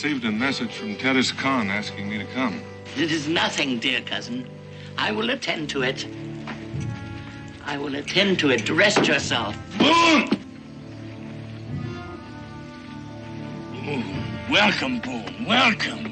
received a message from Terrace Khan asking me to come. It is nothing, dear cousin. I will attend to it. I will attend to it. Rest yourself. Boone! Boone. Welcome, Boone. Welcome.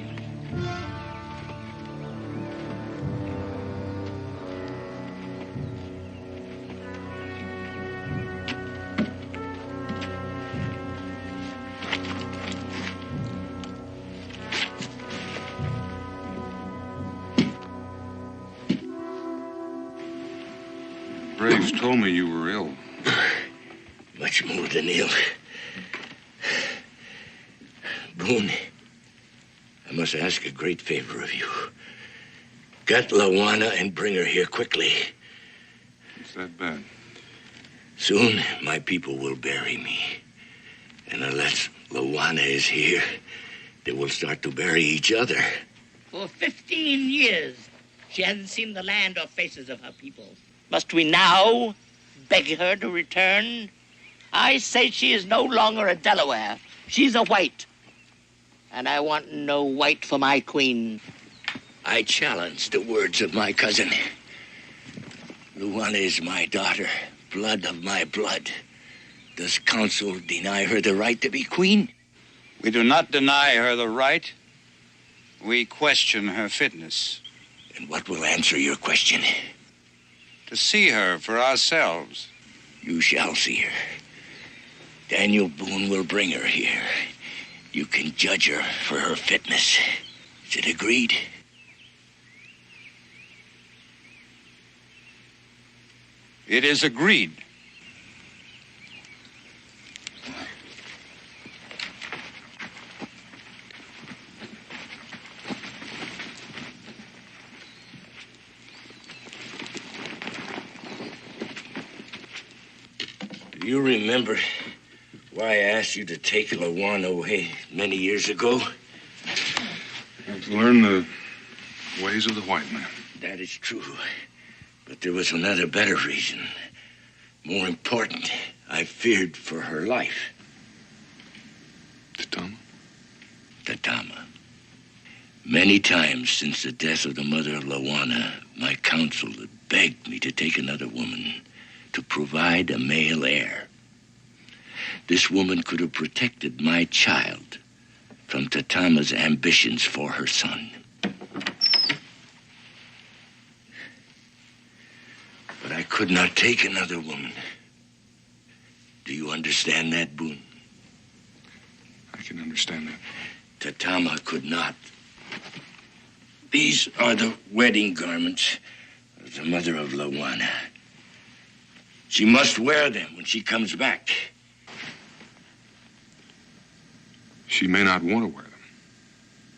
Braves told me you were ill. Much more than ill. Boone, I must ask a great favor of you. Get Lawana and bring her here quickly. It's that bad. Soon, my people will bury me. And unless Lawana is here, they will start to bury each other. For 15 years, she hasn't seen the land or faces of her people. Must we now beg her to return? I say she is no longer a Delaware. She's a white. And I want no white for my queen. I challenge the words of my cousin. Luana is my daughter, blood of my blood. Does council deny her the right to be queen? We do not deny her the right. We question her fitness. And what will answer your question? To see her for ourselves. You shall see her. Daniel Boone will bring her here. You can judge her for her fitness. Is it agreed? It is agreed. Do you remember why I asked you to take Lawana away many years ago? To learn the ways of the white man. That is true. But there was another better reason. More important, I feared for her life. Tatama? Tatama. Many times since the death of the mother of Lawana, my council had begged me to take another woman to provide a male heir. This woman could have protected my child from Tatama's ambitions for her son. But I could not take another woman. Do you understand that, Boone? I can understand that. Tatama could not. These are the wedding garments of the mother of Lawana. She must wear them when she comes back. She may not want to wear them.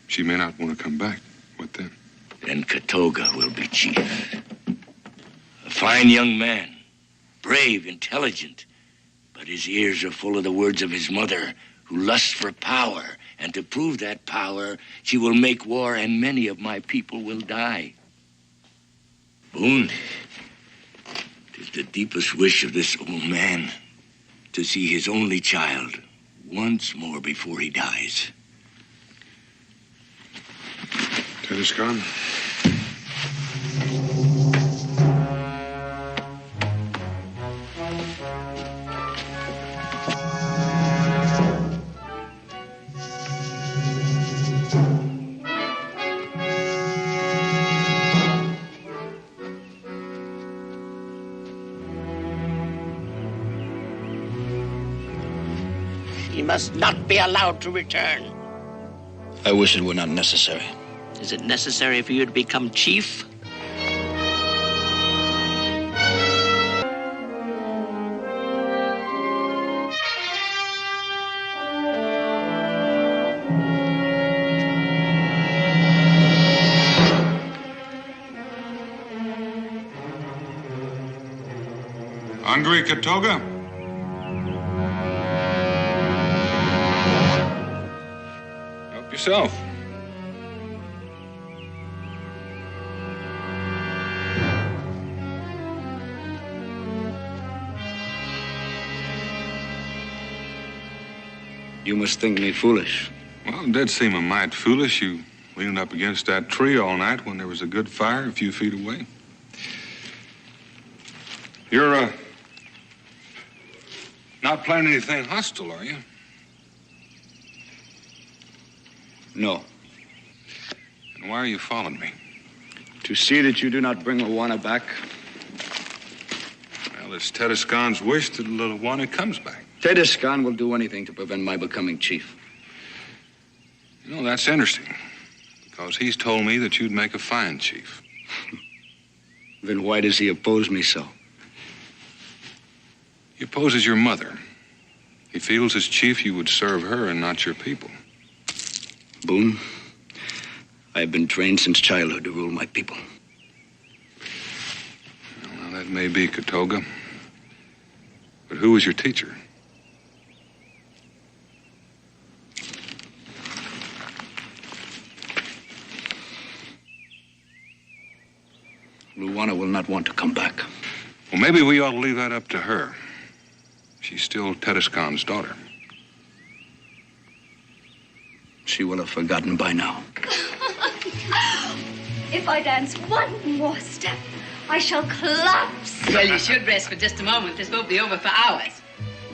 She may not want to come back. What then? Then Katoga will be chief. A fine young man, brave, intelligent, but his ears are full of the words of his mother, who lusts for power, and to prove that power, she will make war, and many of my people will die. Boone, it is the deepest wish of this old man to see his only child once more before he dies. Terrace Khan? She must not be allowed to return. I wish it were not necessary. Is it necessary for you to become chief? Hungry, Katoga? Help yourself. You must think me foolish. Well, it did seem a mite foolish, you leaning up against that tree all night when there was a good fire a few feet away. You're, not planning anything hostile, are you? No. And why are you following me? To see that you do not bring Luana back. Well, it's Tedescon's wish that little Luana comes back. Tedescan will do anything to prevent my becoming chief. You know, that's interesting, because he's told me that you'd make a fine chief. Then why does he oppose me so? He opposes your mother. He feels as chief you would serve her and not your people. Boone, I have been trained since childhood to rule my people. Well, that may be Katoga. But who was your teacher? Luana will not want to come back. Well, maybe we ought to leave that up to her. She's still Tedescon's daughter. She will have forgotten by now. If I dance one more step, I shall collapse. Well, you should rest for just a moment. This won't be over for hours.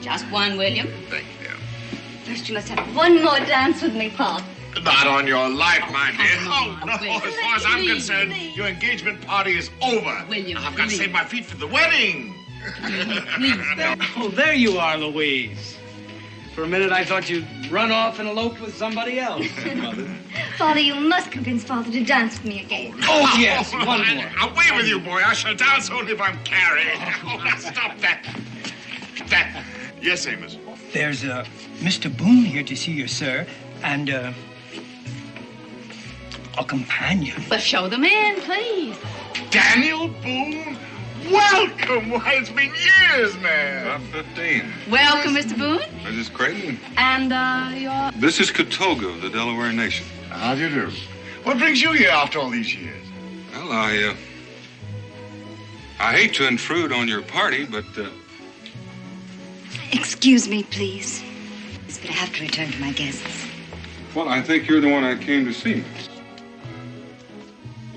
Just one, William. Thank you. First, you must have one more dance with me, Pa. Not on your life, my dear. come Oh, on, no. William. As far as I'm Please, concerned, please. your engagement party is over. William, I've got to please. save my feet for the wedding. Oh, there you are, Louise. For a minute, I thought you'd run off and eloped with somebody else. Mother. Father, you must convince Father to dance with me again. Oh, yes, one more. Away with you, boy. I shall dance only if I'm carried. Oh, stop that. That. Yes, Amos. There's Mr. Boone here to see you, sir, and a companion. Well, show them in, please. Daniel Boone? Welcome. Why, it's been years, man. About 15. Welcome, Mr. Boone. Mrs. Creighton. And, your... This is Katoga of the Delaware Nation. How do you do? What brings you here after all these years? Well, I hate to intrude on your party, but, Excuse me, please. But I have to return to my guests. well, I think you're the one I came to see.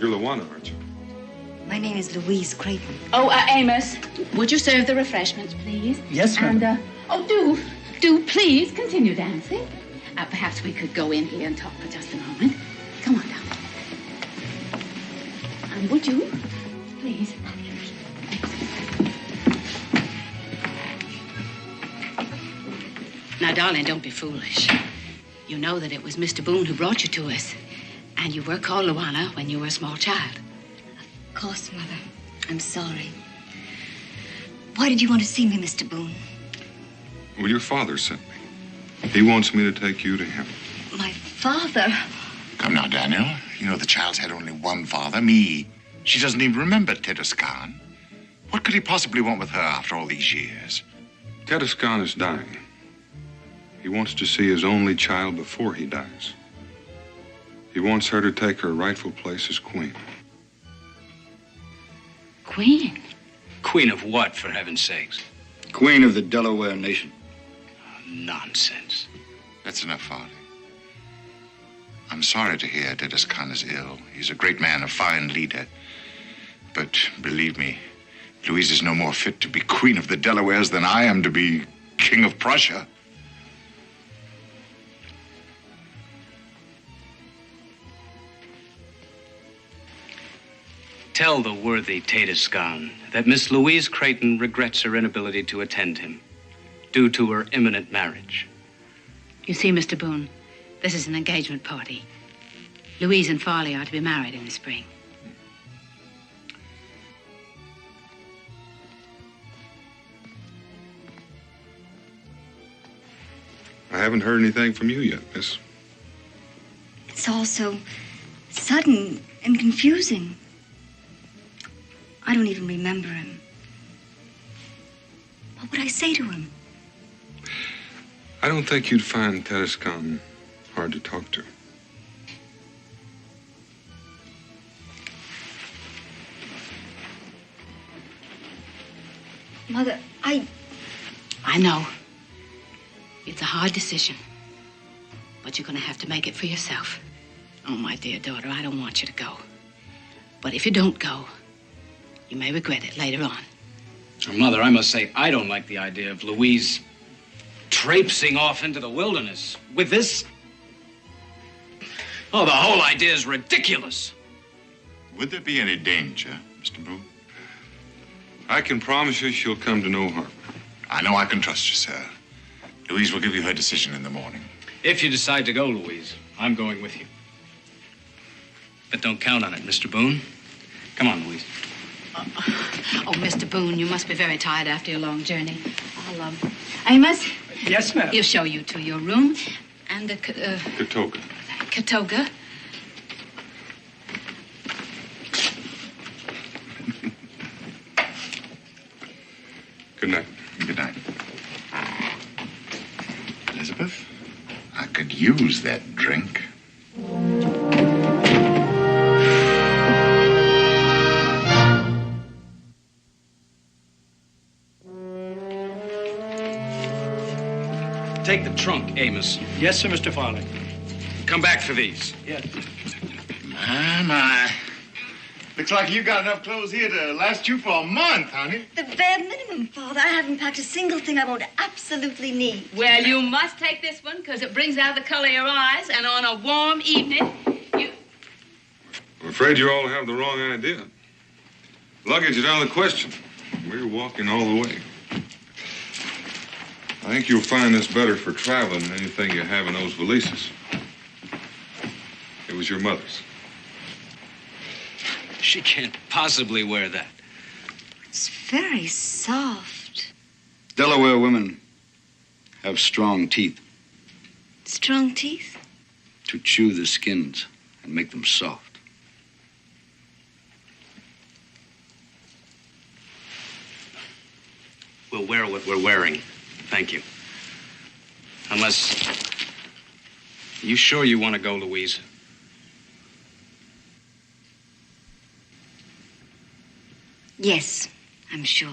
You're Luana, aren't you? My name is Louise Creighton. Oh, Amos, would you serve the refreshments, please? Yes, ma'am. And, do please continue dancing. Perhaps we could go in here and talk for just a moment. Come on down. And would you, please? Now, darling, don't be foolish. You know that it was Mr. Boone who brought you to us. And you were called Luana when you were a small child. Of course, Mother. I'm sorry. Why did you want to see me, Mr. Boone? Well, your father sent me. He wants me to take you to him. My father? Come now, Daniel. You know the child's had only one father, me. She doesn't even remember Tedescan. What could he possibly want with her after all these years? Tedescan is dying. He wants to see his only child before he dies. He wants her to take her rightful place as queen. Queen? Queen of what, for heaven's sakes? Queen of the Delaware Nation. Nonsense. That's enough, Father. I'm sorry to hear Tedescan is ill. He's a great man, a fine leader. But believe me, Louise is no more fit to be Queen of the Delawares than I am to be King of Prussia. Tell the worthy Tedescan that Miss Louise Creighton regrets her inability to attend him due to her imminent marriage. You see, Mr. Boone, this is an engagement party. Louise and Farley are to be married in the spring. I haven't heard anything from you yet, miss. It's all so sudden and confusing. I don't even remember him. What would I say to him? I don't think you'd find Tedescan hard to talk to. Mother, I know. It's a hard decision. But you're going to have to make it for yourself. Oh, my dear daughter, I don't want you to go. But if you don't go, you may regret it later on. Mother, I must say, I don't like the idea of Louise traipsing off into the wilderness with this. Oh, the whole idea is ridiculous. Would there be any danger, Mr. Boone? I can promise you she'll come to no harm. I know I can trust you, sir. Louise will give you her decision in the morning. If you decide to go, Louise, I'm going with you. But don't count on it, Mr. Boone. Come on, Louise. Oh, Mr. Boone, you must be very tired after your long journey. Amos? Yes, ma'am. He'll show you to your room. And the Katoga. Katoga. Good night. Good night. Elizabeth, I could use that drink. Take the trunk, Amos. Yes, sir, Mr. Farley. Come back for these. Yes. My. Looks like you got enough clothes here to last you for a month, honey. The bare minimum, Father. I haven't packed a single thing I won't absolutely need. Well, you must take this one because it brings out the color of your eyes. And on a warm evening, I'm afraid you all have the wrong idea. Luggage is out of the question. We're walking all the way. I think you'll find this better for traveling than anything you have in those valises. It was your mother's. She can't possibly wear that. It's very soft. Delaware women have strong teeth Strong teeth? to chew the skins and make them soft. We'll wear what we're wearing. Thank you. Unless... You sure you want to go, Louise? Yes, I'm sure.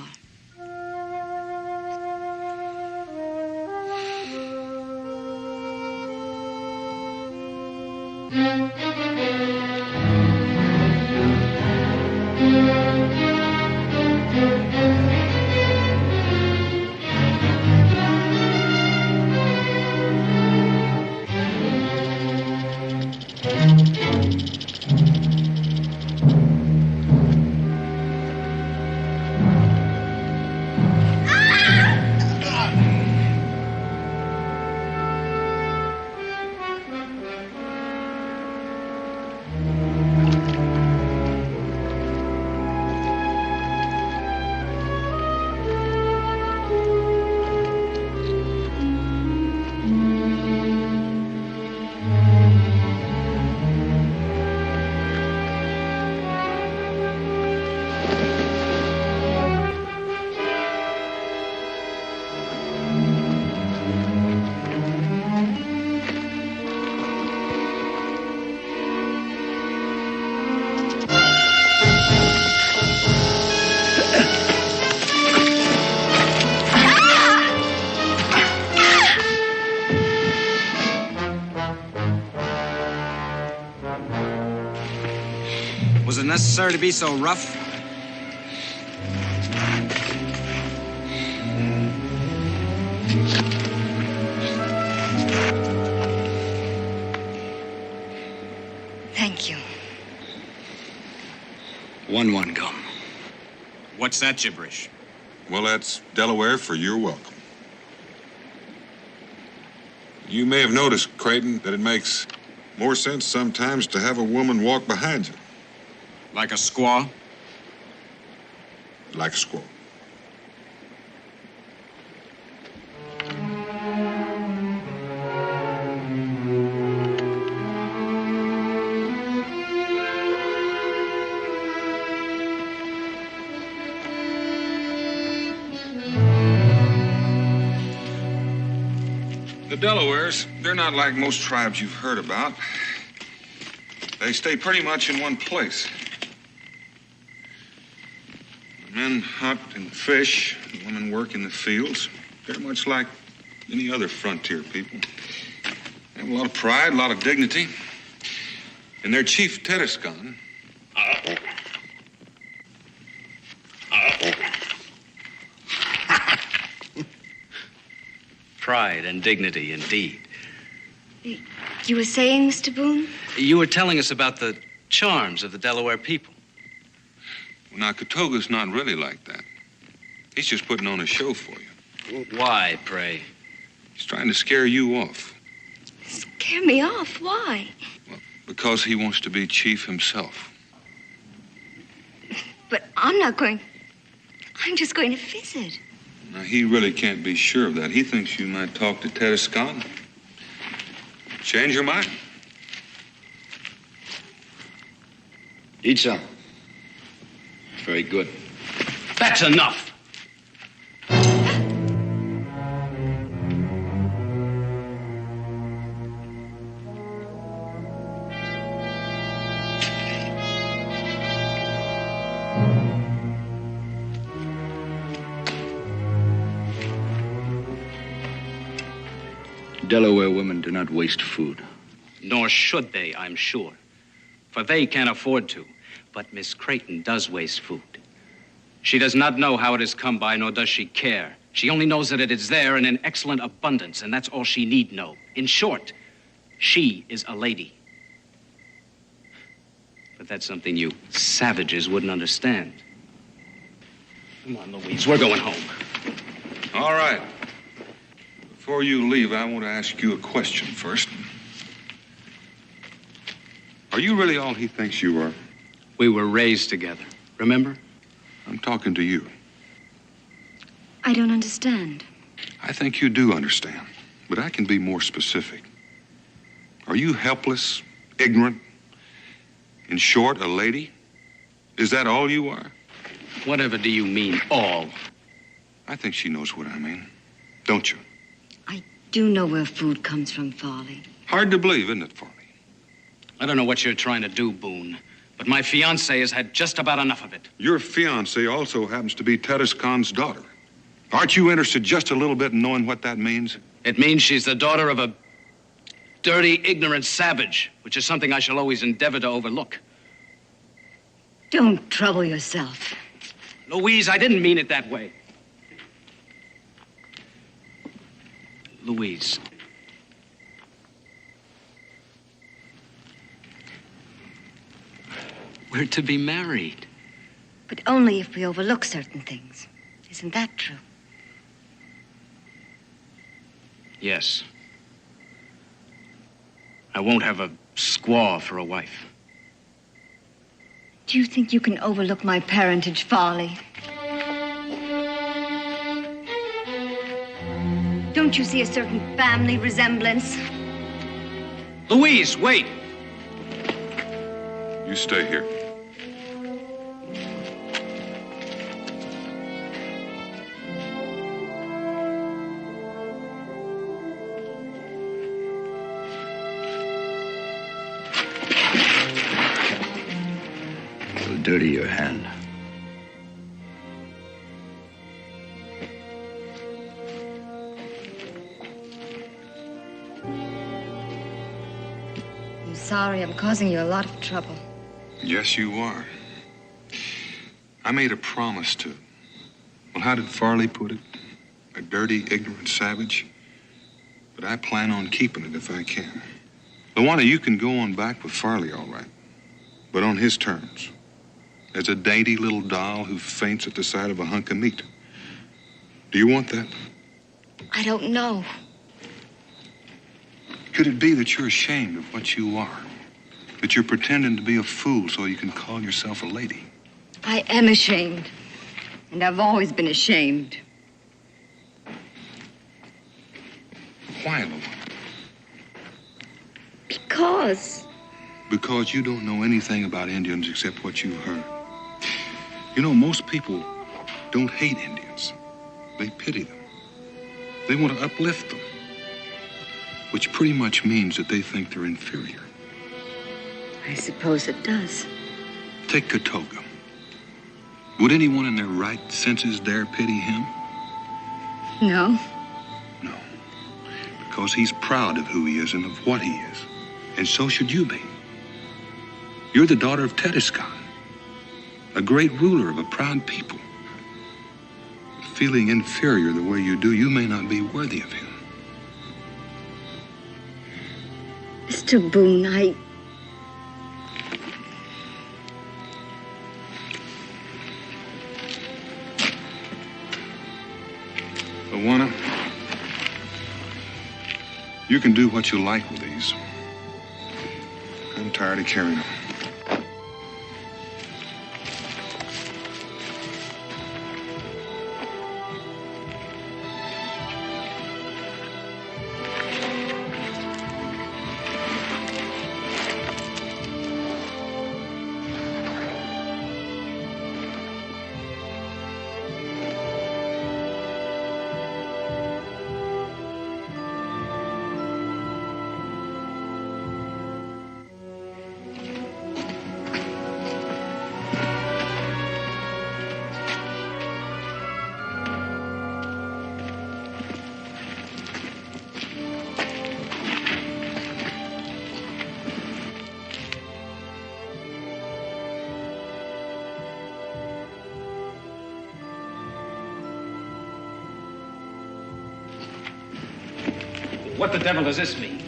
Was it necessary to be so rough? Thank you. 1-1 gum. What's that gibberish? Well, that's Delaware for you're welcome. You may have noticed, Creighton, that it makes more sense sometimes to have a woman walk behind you. Like a squaw? Like a squaw. The Delawares, they're not like most tribes you've heard about. They stay pretty much in one place. The men hunt and fish, the women work in the fields. They're much like any other frontier people. They have a lot of pride, a lot of dignity. And their chief, Tedescon, Pride and dignity, indeed. You were saying, Mr. Boone? You were telling us about the charms of the Delaware people. well, now, Katoga's not really like that. He's just putting on a show for you. Why, pray? He's trying to scare you off. Scare me off? Why? Because he wants to be chief himself. But I'm not going. I'm just going to visit. Now, he really can't be sure of that. He thinks you might talk to Tedescon. Change your mind. Eat some. Very good. That's enough. Delaware women do not waste food. Nor should they, I'm sure. For they can't afford to. But Miss Creighton does waste food. She does not know how it has come by, nor does she care. She only knows that it is there and in excellent abundance, and that's all she need know. In short, she is a lady. But that's something you savages wouldn't understand. Come on, Louise, we're going home. All right. Before you leave, I want to ask you a question first. Are you really all he thinks you are? We were raised together, remember? I'm talking to you. I don't understand. I think you do understand, but I can be more specific. Are you helpless, ignorant, in short, a lady? Is that all you are? Whatever do you mean, all? I think she knows what I mean. Don't you? I do know where food comes from, Farley. Hard to believe, isn't it, Farley? I don't know what you're trying to do, Boone, but my fiancée has had just about enough of it. Your fiancée also happens to be Tedescon's daughter. Aren't you interested just a little bit in knowing what that means? It means she's the daughter of a dirty, ignorant savage, which is something I shall always endeavor to overlook. Don't trouble yourself. Louise, I didn't mean it that way. Louise. We're to be married. But only if we overlook certain things. Isn't that true? Yes. I won't have a squaw for a wife. Do you think you can overlook my parentage, Farley? Don't you see a certain family resemblance? Louise, wait! You stay here. It'll dirty your hand. I'm sorry I'm causing you a lot of trouble. Yes, you are. I made a promise to, well, how did Farley put it? A dirty, ignorant savage. But I plan on keeping it if I can. Luana, you can go on back with Farley, all right. But on his terms. As a dainty little doll who faints at the sight of a hunk of meat. Do you want that? I don't know. Could it be that you're ashamed of what you are? That you're pretending to be a fool so you can call yourself a lady? I am ashamed. And I've always been ashamed. Why, Luana? Because you don't know anything about Indians except what you've heard. You know, most people don't hate Indians. They pity them. They want to uplift them. Which pretty much means that they think they're inferior. I suppose it does. Take Katoga. Would anyone in their right senses dare pity him? No. No. because he's proud of who he is and of what he is. And so should you be. You're the daughter of Tedescon, a great ruler of a proud people. Feeling inferior the way you do, you may not be worthy of him. Mr. Boone, Luana, you can do what you like with these. I'm tired of carrying them. What the devil does this mean?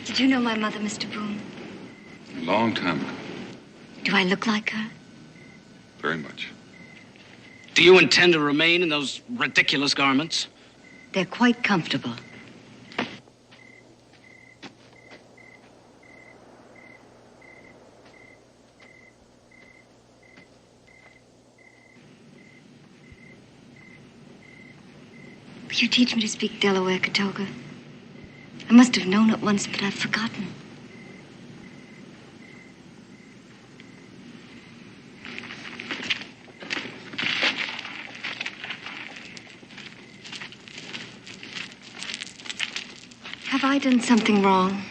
did you know my mother, Mr. Boone? A long time ago. Do I look like her? Very much. Do you intend to remain in those ridiculous garments? They're quite comfortable. Will you teach me to speak Delaware, Katoga? I must have known it once, but I've forgotten. Have I done something wrong?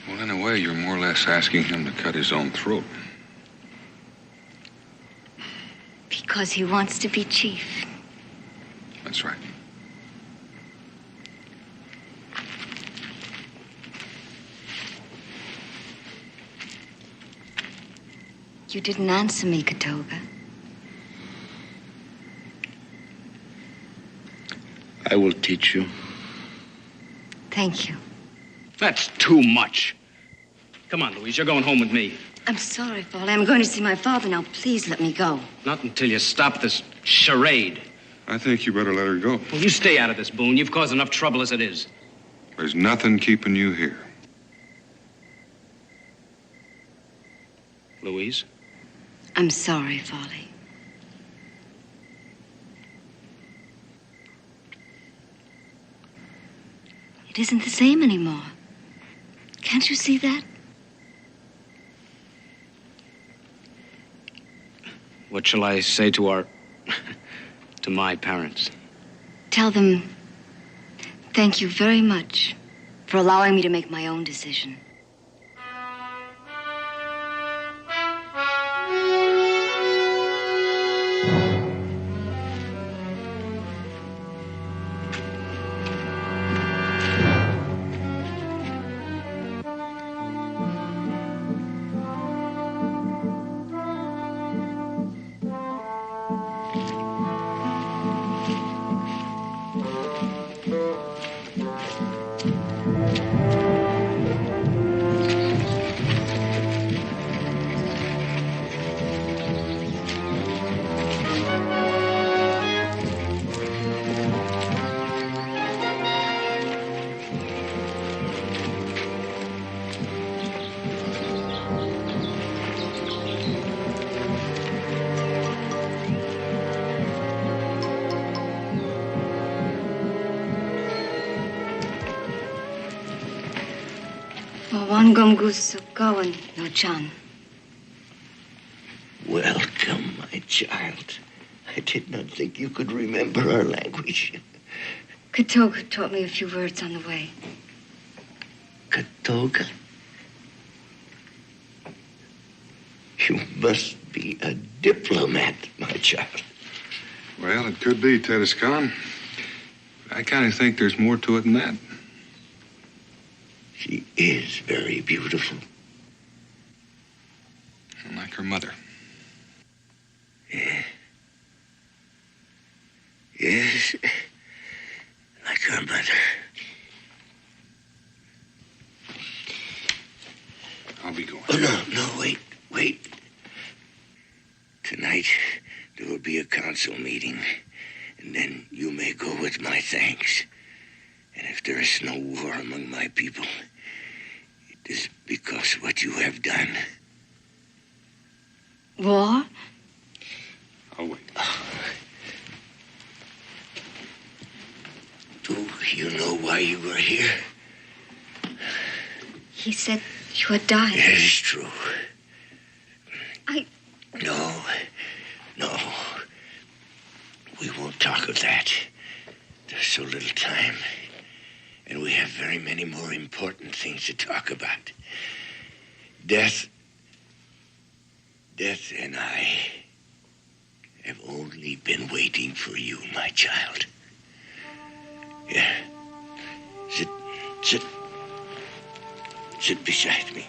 Well, in a way, you're more or less asking him to cut his own throat. Because he wants to be chief. That's right. You didn't answer me, Katoga. I will teach you. Thank you. That's too much. Come on, Louise, you're going home with me. I'm sorry, Foley. I'm going to see my father now. Please let me go. Not until you stop this charade. I think you better let her go. Well, you stay out of this, Boone. You've caused enough trouble as it is. There's nothing keeping you here. Louise? I'm sorry, Foley. It isn't the same anymore. Can't you see that? What shall I say to to my parents? Tell them, thank you very much for allowing me to make my own decision. Wangam Gusukawan, no Chan. Welcome, my child. I did not think you could remember our language. Katoga taught me a few words on the way. Katoga? You must be a diplomat, my child. Well, it could be, Tedescon. I kind of think there's more to it than that. She is very beautiful. Like her mother. Yeah. Yes, like her mother. I'll be going. Oh, no, wait. Tonight, there will be a council meeting, and then you may go with my thanks. And if there is no war among my people, it is because of what you have done. War? I'll wait. Do you know why you were here? He said you had died. It is true. I... No. We won't talk of that. There's so little time. And we have very many more important things to talk about. Death and I have only been waiting for you, my child. Yeah. Sit beside me.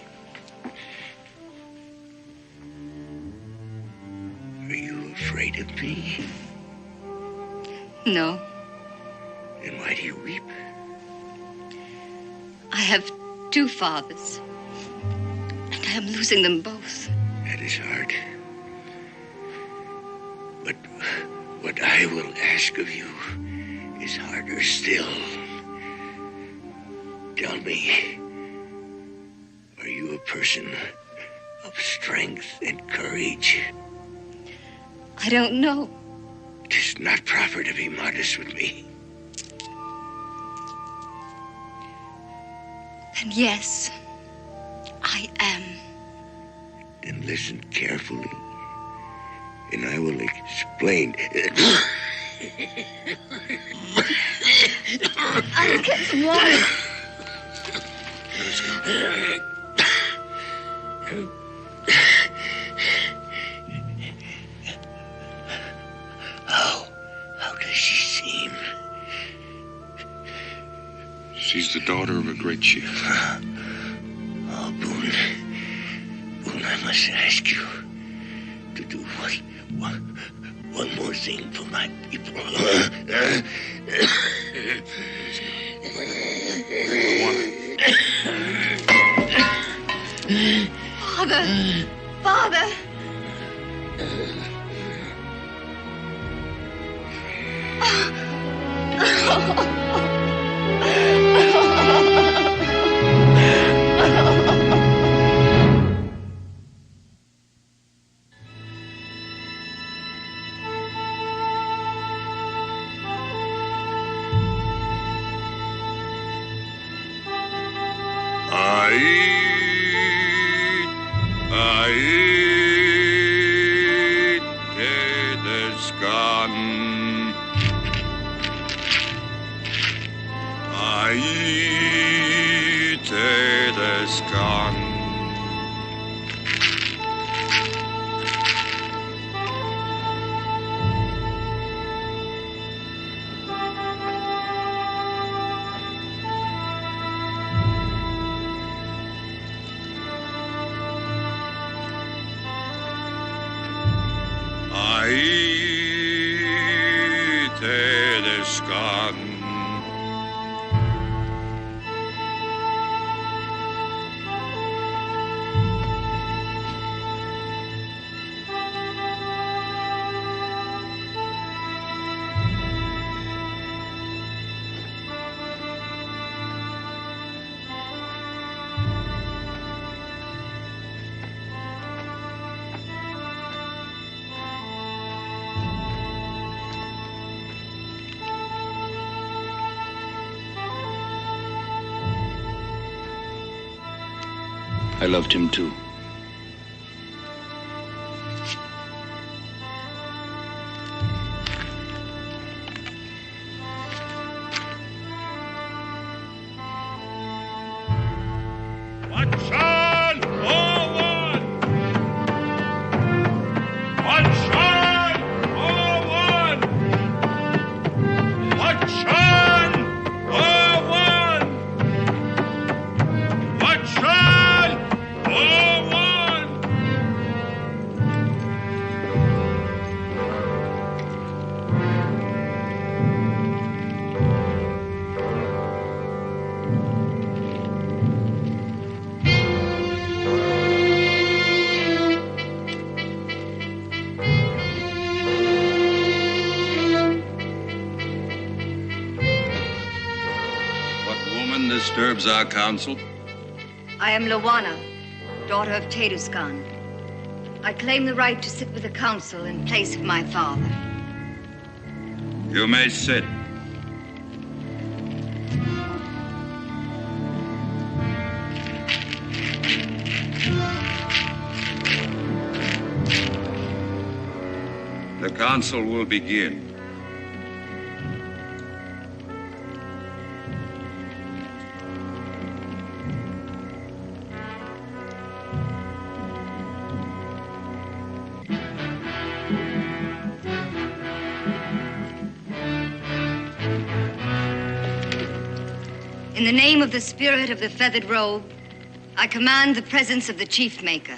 Are you afraid of me? No. Then why do you weep? I have 2 fathers. And I am losing them both. That is hard. But what I will ask of you is harder still. Tell me, are you a person of strength and courage? I don't know. It is not proper to be modest with me. And yes, I am. Then listen carefully, and I will explain. I'll get some water. How does she seem? She's the daughter of a great chief. Oh, Boone, I must ask you to do one more thing for my people. Father! I loved him too. Watch on! Forward! disturbs our council? I am Lawana, daughter of Teduskan. I claim the right to sit with the council in place of my father. You may sit. The council will begin. In the name of the spirit of the feathered robe, I command the presence of the chief maker.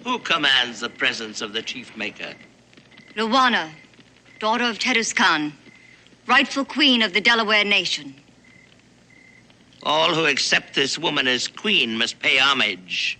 Who commands the presence of the chief maker? Lawana, daughter of Teduskan, rightful queen of the Delaware nation. All who accept this woman as queen must pay homage.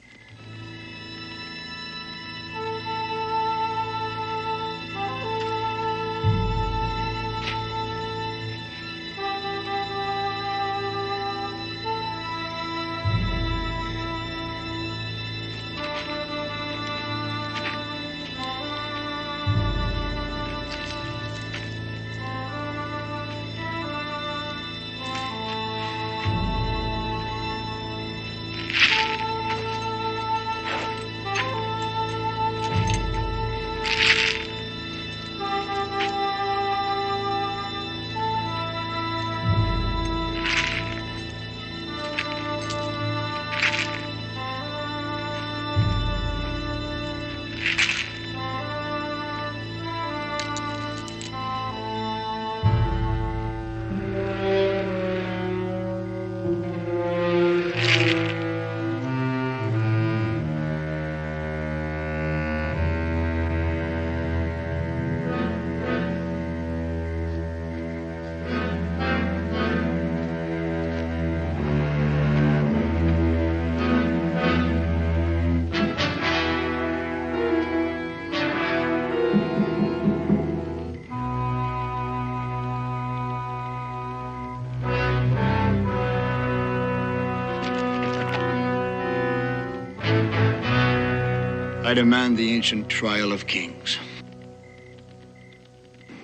I demand the ancient trial of kings.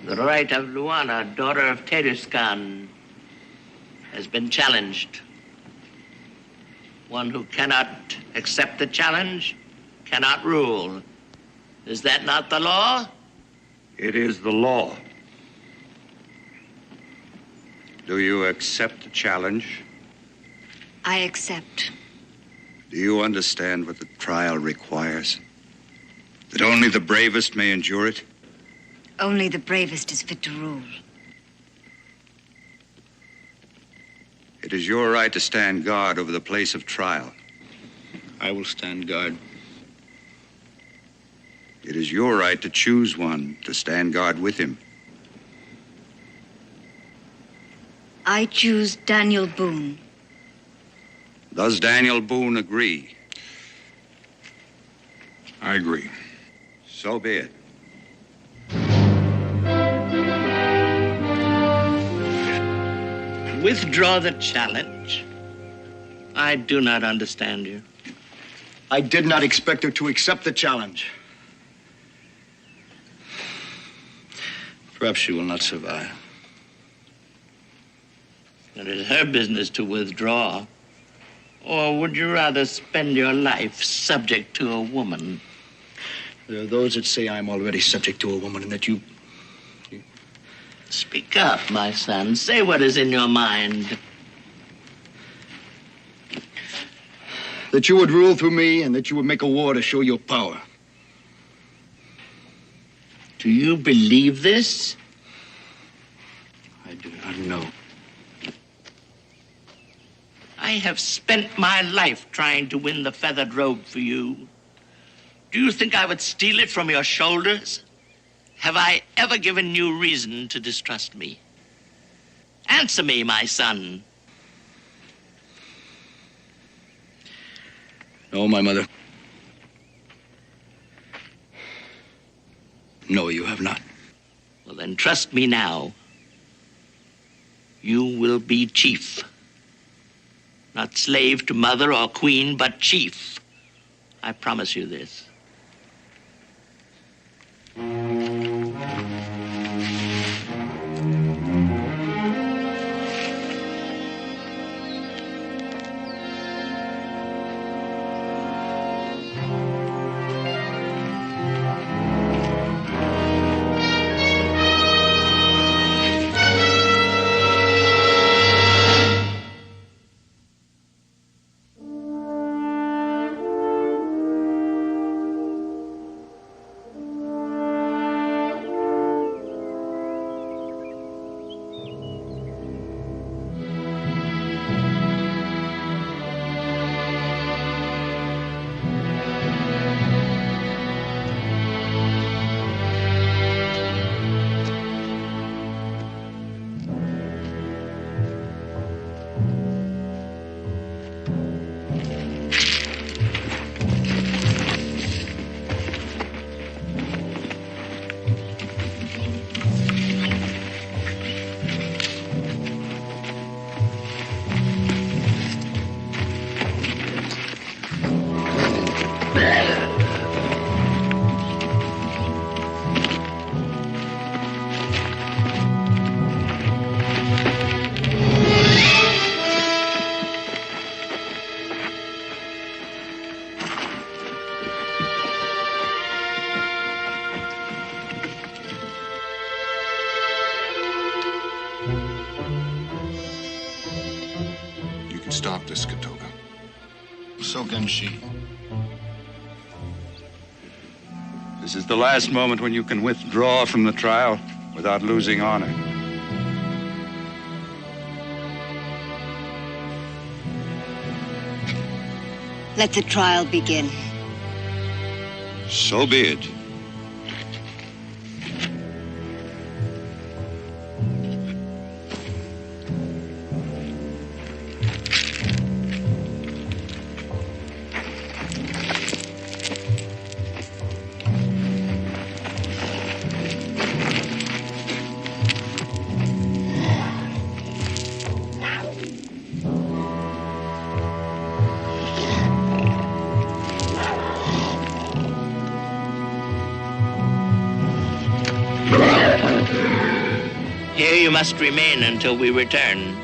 The right of Luana, daughter of Teduskan, has been challenged. One who cannot accept the challenge cannot rule. Is that not the law? It is the law. Do you accept the challenge? I accept. Do you understand what the trial requires? That only the bravest may endure it? Only the bravest is fit to rule. It is your right to stand guard over the place of trial. I will stand guard. It is your right to choose one to stand guard with him. I choose Daniel Boone. Does Daniel Boone agree? I agree. So be it. Withdraw the challenge. I do not understand you. I did not expect her to accept the challenge. Perhaps she will not survive. It is her business to withdraw. Or would you rather spend your life subject to a woman? There are those that say I'm already subject to a woman and that you... Speak up, my son. Say what is in your mind. That you would rule through me and that you would make a war to show your power. Do you believe this? I do not know. I have spent my life trying to win the feathered robe for you. Do you think I would steal it from your shoulders? Have I ever given you reason to distrust me? Answer me, my son. No, my mother. No, you have not. Well, then trust me now. You will be chief. Not slave to mother or queen, but chief. I promise you this. Stop this, Katoga. So can she. This is the last moment when you can withdraw from the trial without losing honor. Let the trial begin. So be it. Here you must remain until we return.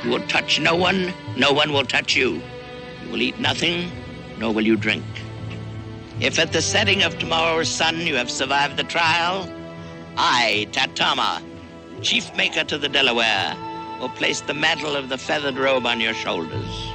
You will touch no one will touch you. You will eat nothing, nor will you drink. If at the setting of tomorrow's sun you have survived the trial, I, Tatama, chief maker to the Delaware, will place the mantle of the feathered robe on your shoulders.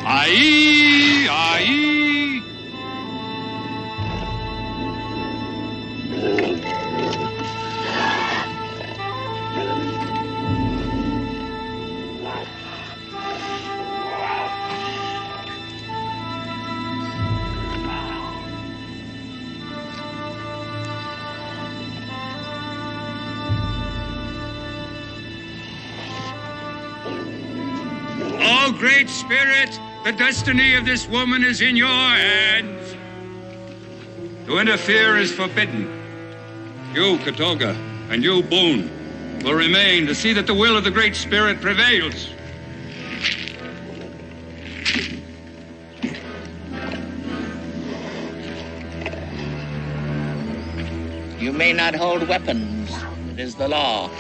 Aye, aye. Oh, Great Spirit, the destiny of this woman is in your hands. To interfere is forbidden. You, Katoga, and you, Boone, will remain to see that the will of the Great Spirit prevails. You may not hold weapons. It is the law.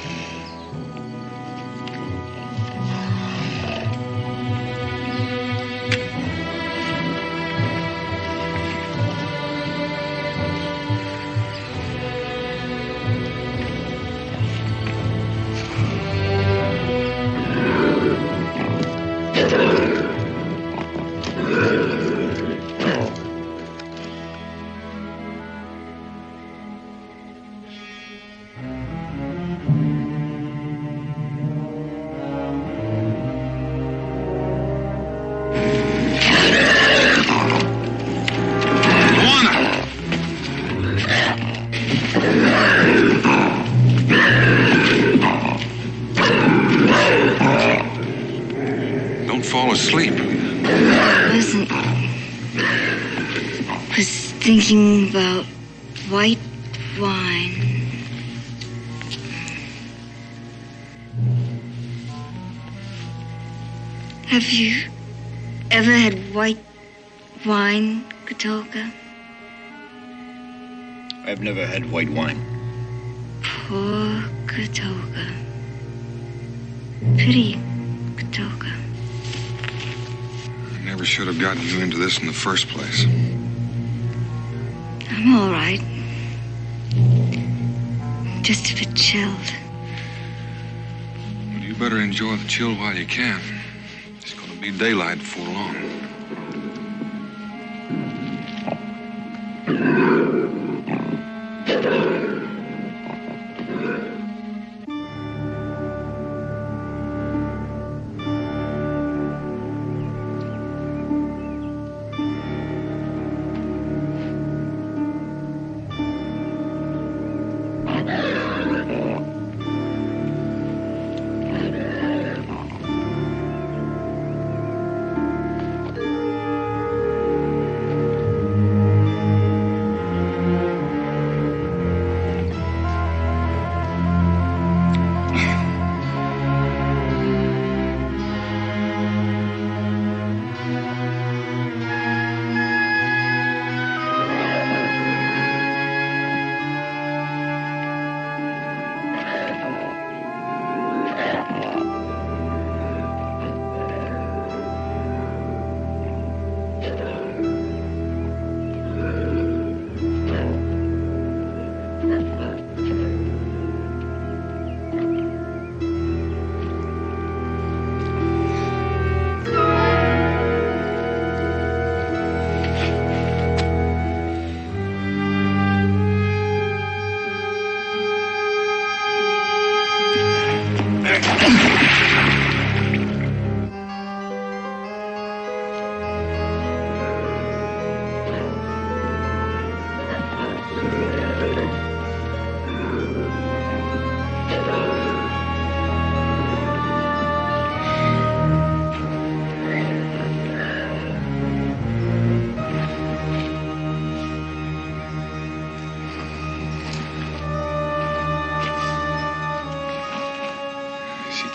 fall asleep. I was thinking about white wine. Have you ever had white wine, Katolka? I've never had white wine. Poor Katolka. Pity Katolka. I never should have gotten you into this in the first place. I'm all right. Just a bit chilled. Well, you better enjoy the chill while you can. It's going to be daylight before long.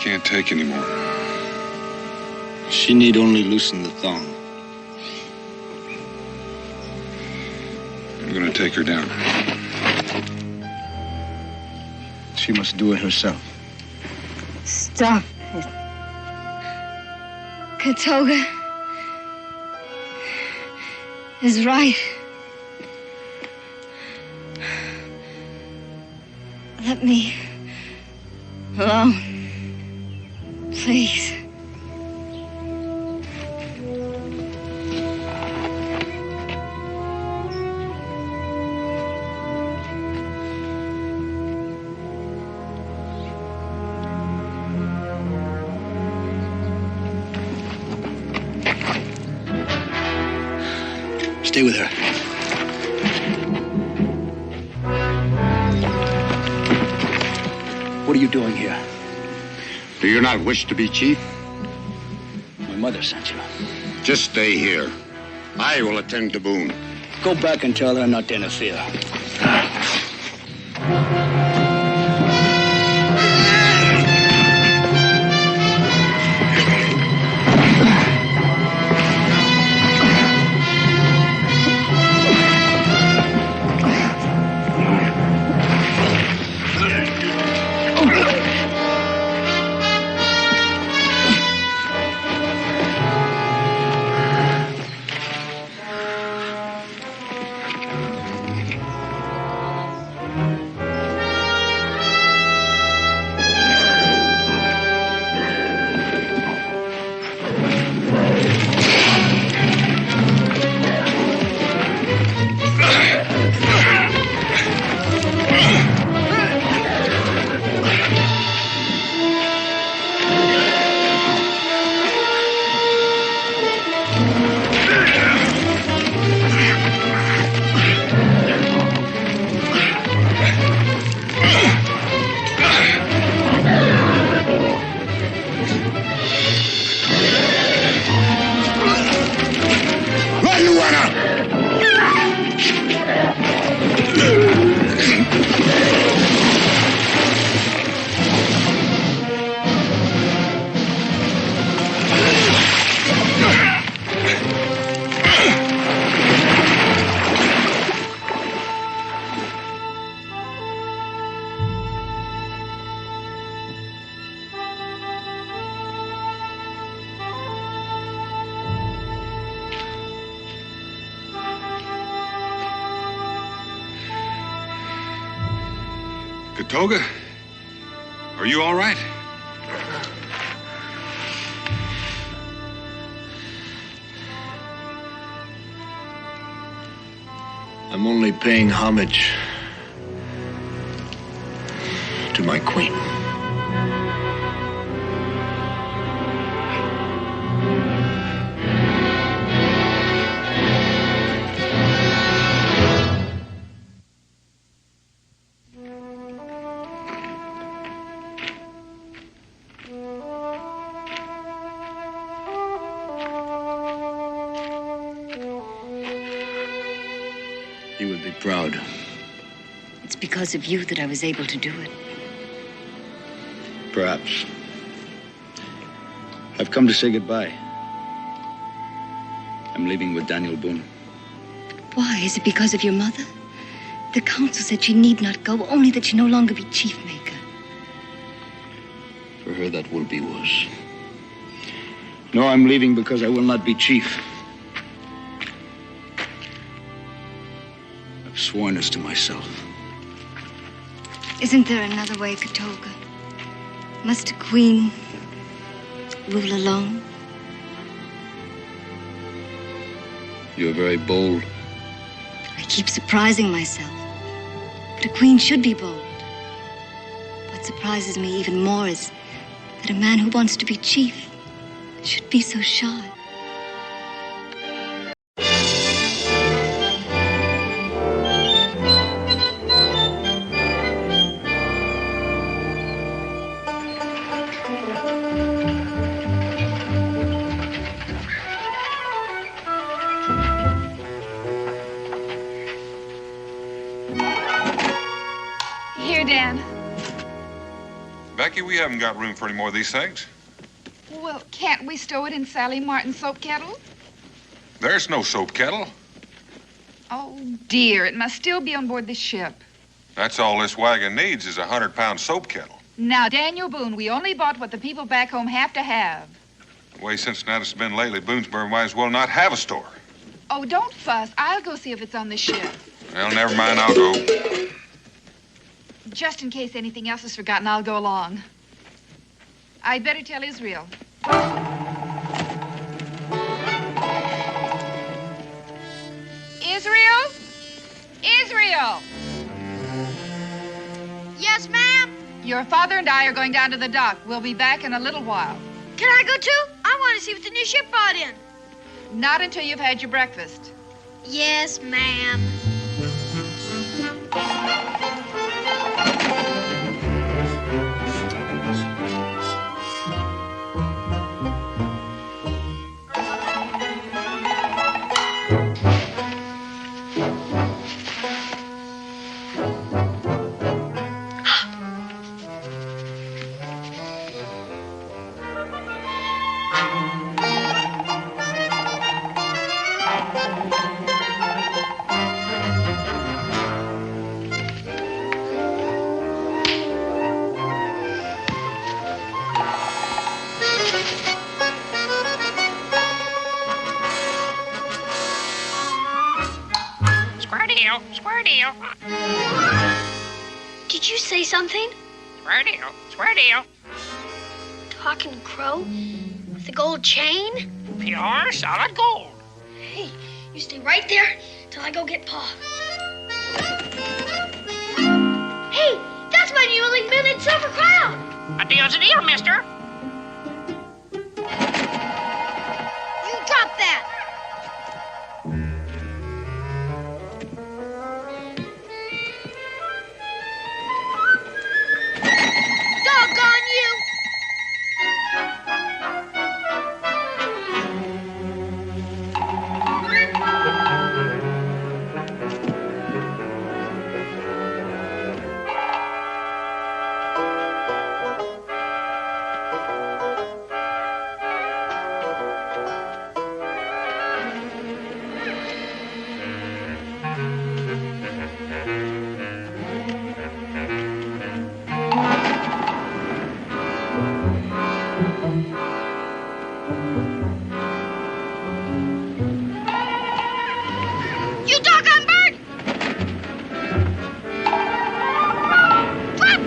Can't take anymore. She need only loosen the thong. I'm gonna take her down. She must do it herself. Stop it. Katolka is right. Let me alone. Please. Stay with her. What are you doing here? Do you not wish to be chief? My mother sent you. Just stay here. I will attend to Boone. Go back and tell her not to interfere. Katoga, are you all right? I'm only paying homage to my queen. You would be proud. It's because of you that I was able to do it. Perhaps. I've come to say goodbye. I'm leaving with Daniel Boone. Why? Is it because of your mother? The council said she need not go, only that she no longer be chief maker. For her, that will be worse. No, I'm leaving because I will not be chief. I've sworn this to myself. Isn't there another way, Katoga? Must a queen rule alone? You're very bold. I keep surprising myself. But a queen should be bold. What surprises me even more is that a man who wants to be chief should be so shy. Here, Dan. Becky, we haven't got room for any more of these things. Well, can't we stow it in Sally Martin's soap kettle? There's no soap kettle. Oh, dear. It must still be on board the ship. That's all this wagon needs is a 100-pound soap kettle. Now, Daniel Boone, we only bought what the people back home have to have. The way Cincinnati's been lately, Boonesboro might as well not have a store. Oh, don't fuss. I'll go see if it's on the ship. Well, never mind, I'll go. Just in case anything else is forgotten, I'll go along. I'd better tell Israel. Israel? Israel! Yes, ma'am? Your father and I are going down to the dock. We'll be back in a little while. Can I go too? I want to see what the new ship brought in. Not until you've had your breakfast. Yes, ma'am. Square deal. Did you say something? Square deal. Talking crow? With the gold chain? Pure solid gold. Hey, you stay right there till I go get Pa. Hey, that's my new minute silver crown. A deal's a deal, mister. You drop that. Doggone you! You doggone bird! Drop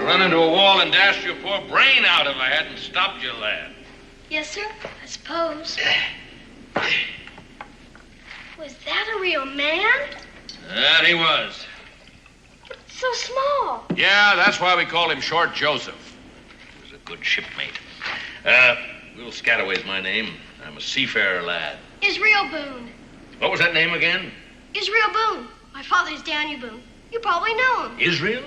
run into a wall and dashed your poor brain out if I hadn't stopped you, lad. Yes, sir, I suppose. Was that a real man? That he was. So small. Yeah, that's why we call him Short Joseph. He was a good shipmate. Will Scataway's my name. I'm a seafarer lad. Israel Boone. What was that name again? Israel Boone. My father's Daniel Boone. You probably know him. Israel?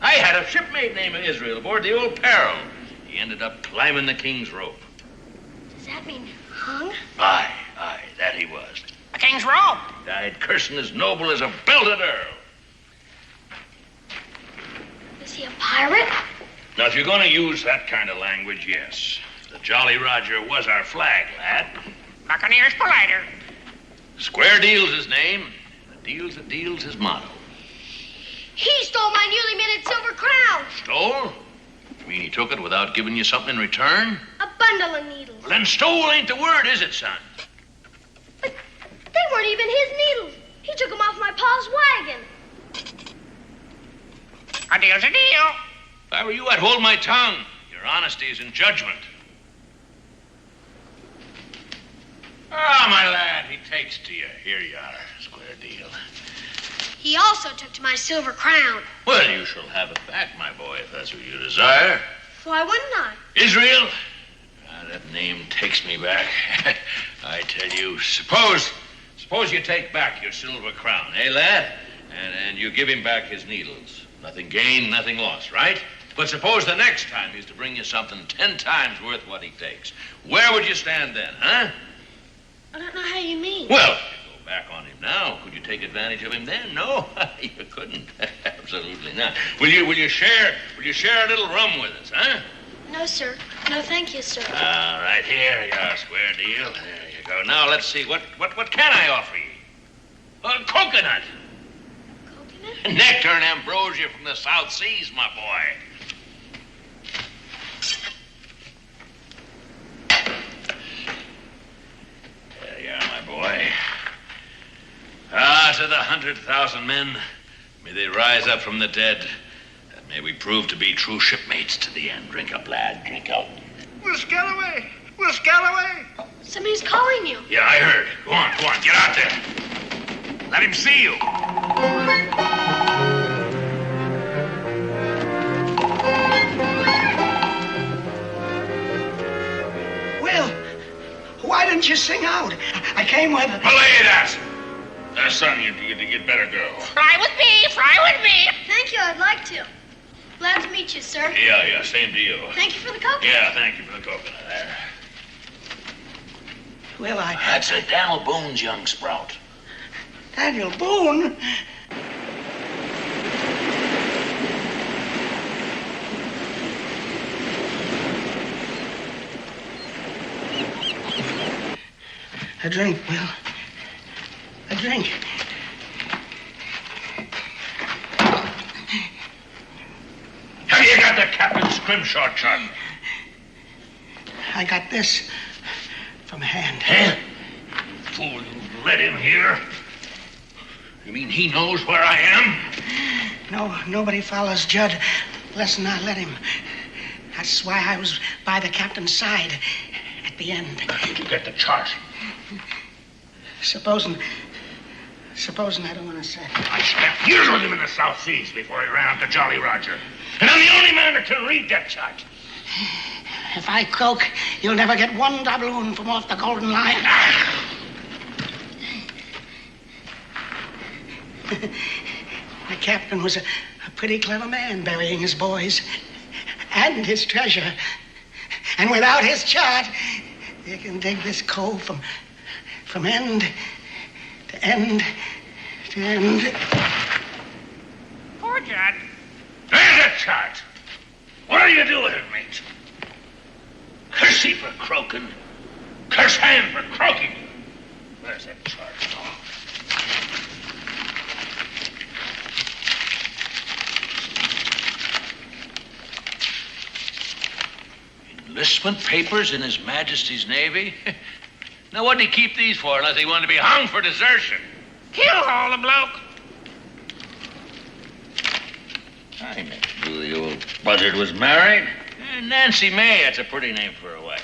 I had a shipmate named Israel aboard the old Peril. He ended up climbing the king's rope. Does that mean hung? Aye, that he was. The king's robe. Died cursing as noble as a belted earl. Is he a pirate? Now, if you're going to use that kind of language, yes. The Jolly Roger was our flag, lad. Buccaneers politer. Square Deal's his name. The deal's a deal's his motto. He stole my newly minted silver crown. Stole? You mean he took it without giving you something in return? A bundle of needles. Well, then stole ain't the word, is it, son? But they weren't even his needles. He took them off my pa's wagon. A deal's a deal. If I were you, I'd hold my tongue. Your honesty is in judgment. Ah, my lad, he takes to you. Here you are, Square Deal. He also took to my silver crown. Well, you shall have it back, my boy, if that's what you desire. Why wouldn't I? Israel? That name takes me back. I tell you, suppose you take back your silver crown, eh, lad? And you give him back his needles. Nothing gained, nothing lost, right? But suppose the next time he's to bring you something 10 times worth what he takes. Where would you stand then, huh? I don't know how you mean. Well, you go back on him now. Could you take advantage of him then? No, you couldn't. Absolutely not. Will you share a little rum with us, huh? No, sir. No, thank you, sir. All right, here you are, Square Deal. There you go. Now let's see. What can I offer you? A coconut. Coconut? Nectar and ambrosia from the South Seas, my boy. There you are, my boy. To the 100,000 men, may they rise up from the dead, and may we prove to be true shipmates to the end. Drink up, lad. Drink up. Will Scalloway! Will Scalloway! Somebody's calling you. Yeah, I heard. Go on. Get out there. Let him see you. Will, why didn't you sing out? I came with... Belay that! Son, you'd better go. Fly with me, fly with me. Thank you, I'd like to. Glad to meet you, sir. Yeah, same to you. Tink you for the coconut. Yeah, thank you for the coconut there. Will, That's a Daniel Boone's young sprout. Daniel Boone? A drink, Will. A drink. Have you got the captain's scrimshaw chart? I got this from a hand. Huh? Fool, you let him here? You mean he knows where I am? No, nobody follows Judd less than I let him. That's why I was by the captain's side at the end. How did you get the chart? Supposing I don't want to say. I spent years with him in the South Seas before he ran out to Jolly Roger. And I'm the only man that can read that chart. If I croak, you'll never get one doubloon from off the golden line. The captain was a pretty clever man, burying his boys and his treasure. And without his chart, you can dig this cove from end to end to end. Poor Judd. There's a chart. What'll you do with it, mate? Curse he for croaking. Curse hand for croaking. Where's that chart? Enlistment papers in His Majesty's Navy? Now, what'd he keep these for unless he wanted to be hung for desertion? Kill all the bloke. I never knew the old buzzard was married. Nancy May, that's a pretty name for a wife.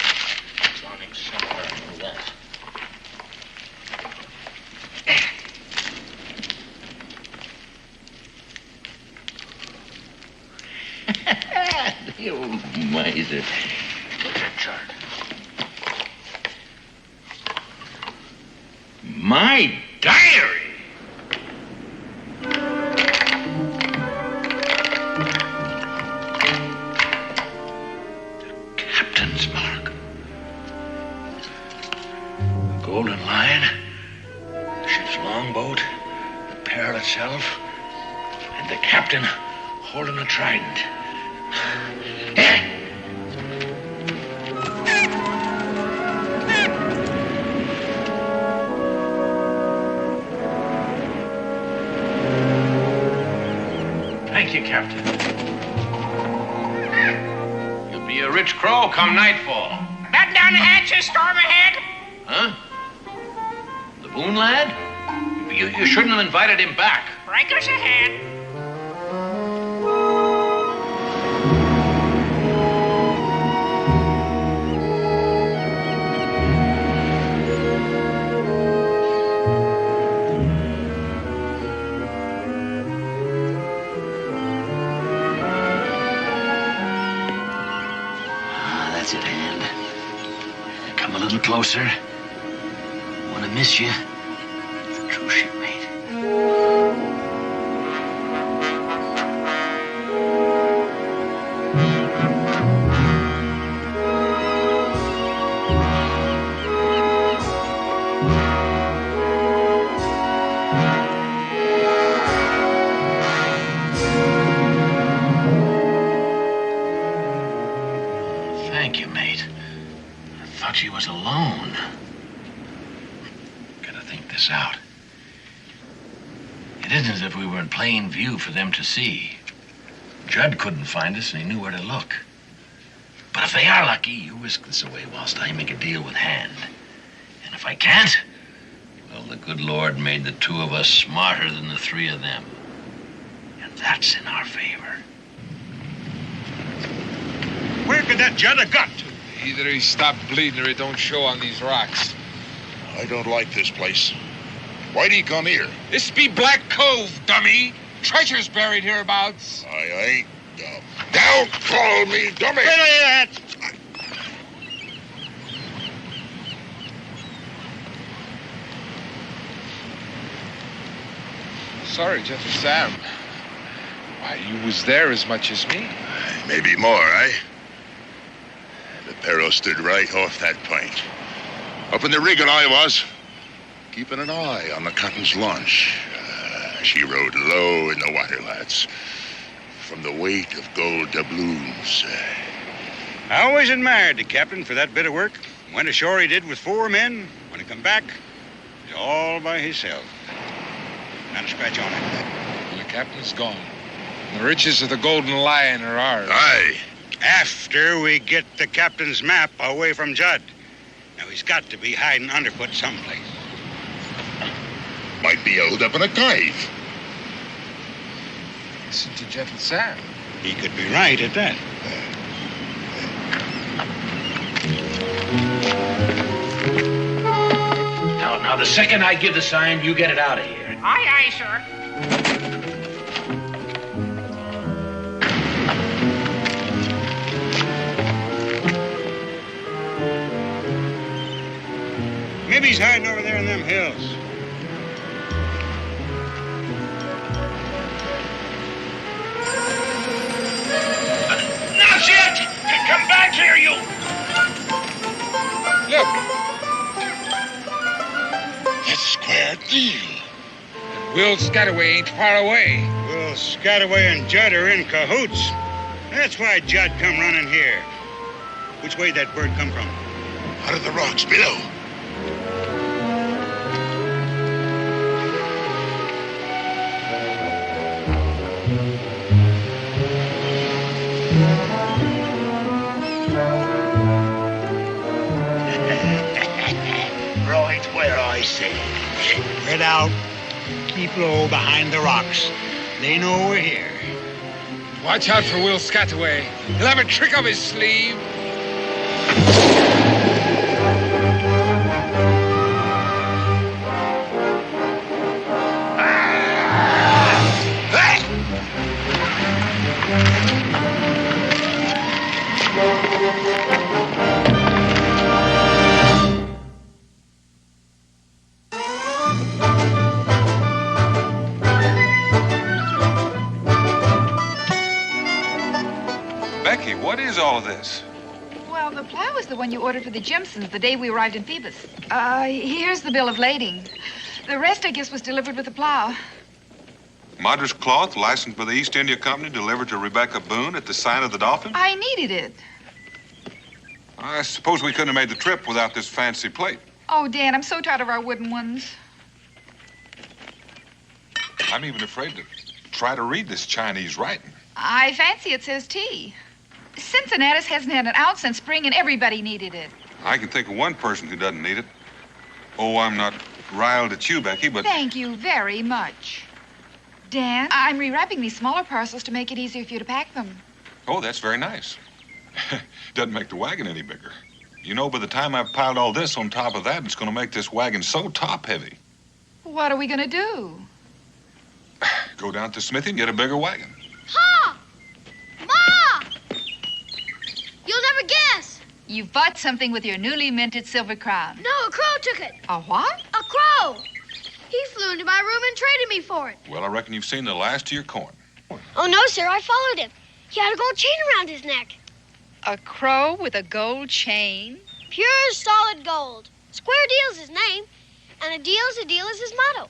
It's on him somewhere. I know that. The old miser. Look at that chart. My diary! Captain's mark. The Golden Lion, the ship's longboat, the Pearl itself, and the captain holding a trident. Thank you, Captain. You'll be a rich crow come nightfall. Batten down the hatches, storm ahead. Huh? The Boone lad? You shouldn't have invited him back. Breakers ahead. That's at hand. Come a little closer. Want to miss you. The true shipmate. Thank you, mate. I thought she was alone. Gotta think this out. It isn't as if we were in plain view for them to see. Judd couldn't find us, and he knew where to look. But if they are lucky, you whisk this away whilst I make a deal with Hand. And if I can't, well, the good Lord made the two of us smarter than the three of them. And that's in our favor. Where could that Judd have got to? Either he stopped bleeding or it don't show on these rocks. I don't like this place. Why'd he come here? This be Black Cove, dummy. Treasure's buried hereabouts. I ain't dumb. Don't call me dummy! Sorry, Gentle Sam. Why, you was there as much as me. Maybe more, eh? The Perro stood right off that point. Up in the rigging I was, keeping an eye on the captain's launch. She rode low in the water, lads. From the weight of gold doubloons. I always admired the captain for that bit of work. Went ashore he did with 4 men. When he come back, he's all by himself. Not a scratch on it. Well, the captain's gone. The riches of the Golden Lion are ours. Aye. After we get the captain's map away from Judd. Now, he's got to be hiding underfoot someplace. Might be held up in a cave. Listen to Gentle Sam. He could be right at that. Now, the second I give the sign, you get it out of here. Aye, aye, sir. Maybe he's hiding over there in them hills. That's it! Come back here, you! Look. That's square deal. And Will Scataway ain't far away. Well, Scataway and Judd are in cahoots. That's why Judd come running here. Which way that bird come from? Out of the rocks below. Right where I say. Spread out. Keep low behind the rocks. They know we're here. Watch out for Will Scataway. He'll have a trick up his sleeve. Becky, what is all of this? Well, the plow is the one you ordered for the Jimsons the day we arrived in Phoebus. Here's the bill of lading. The rest, I guess, was delivered with the plow. Madras cloth, licensed by the East India Company, delivered to Rebecca Boone at the sign of the Dolphin? I needed it. I suppose we couldn't have made the trip without this fancy plate. Oh, Dan, I'm so tired of our wooden ones. I'm even afraid to try to read this Chinese writing. I fancy it says tea. Cincinnatus hasn't had an ounce since spring, and everybody needed it. I can think of one person who doesn't need it. Oh, I'm not riled at you, Becky, but... Thank you very much. Dan, I'm rewrapping these smaller parcels to make it easier for you to pack them. Oh, that's very nice. Doesn't make the wagon any bigger. You know, by the time I've piled all this on top of that, it's going to make this wagon so top-heavy. What are we going to do? Go down to the smithy and get a bigger wagon. Pa! Ma! You'll never guess. You bought something with your newly minted silver crown. No, a crow took it. A what? A crow. He flew into my room and traded me for it. Well, I reckon you've seen the last of your coin. Oh, no, sir. I followed him. He had a gold chain around his neck. A crow with a gold chain? Pure, solid gold. Square Deal's his name, and a deal's his motto.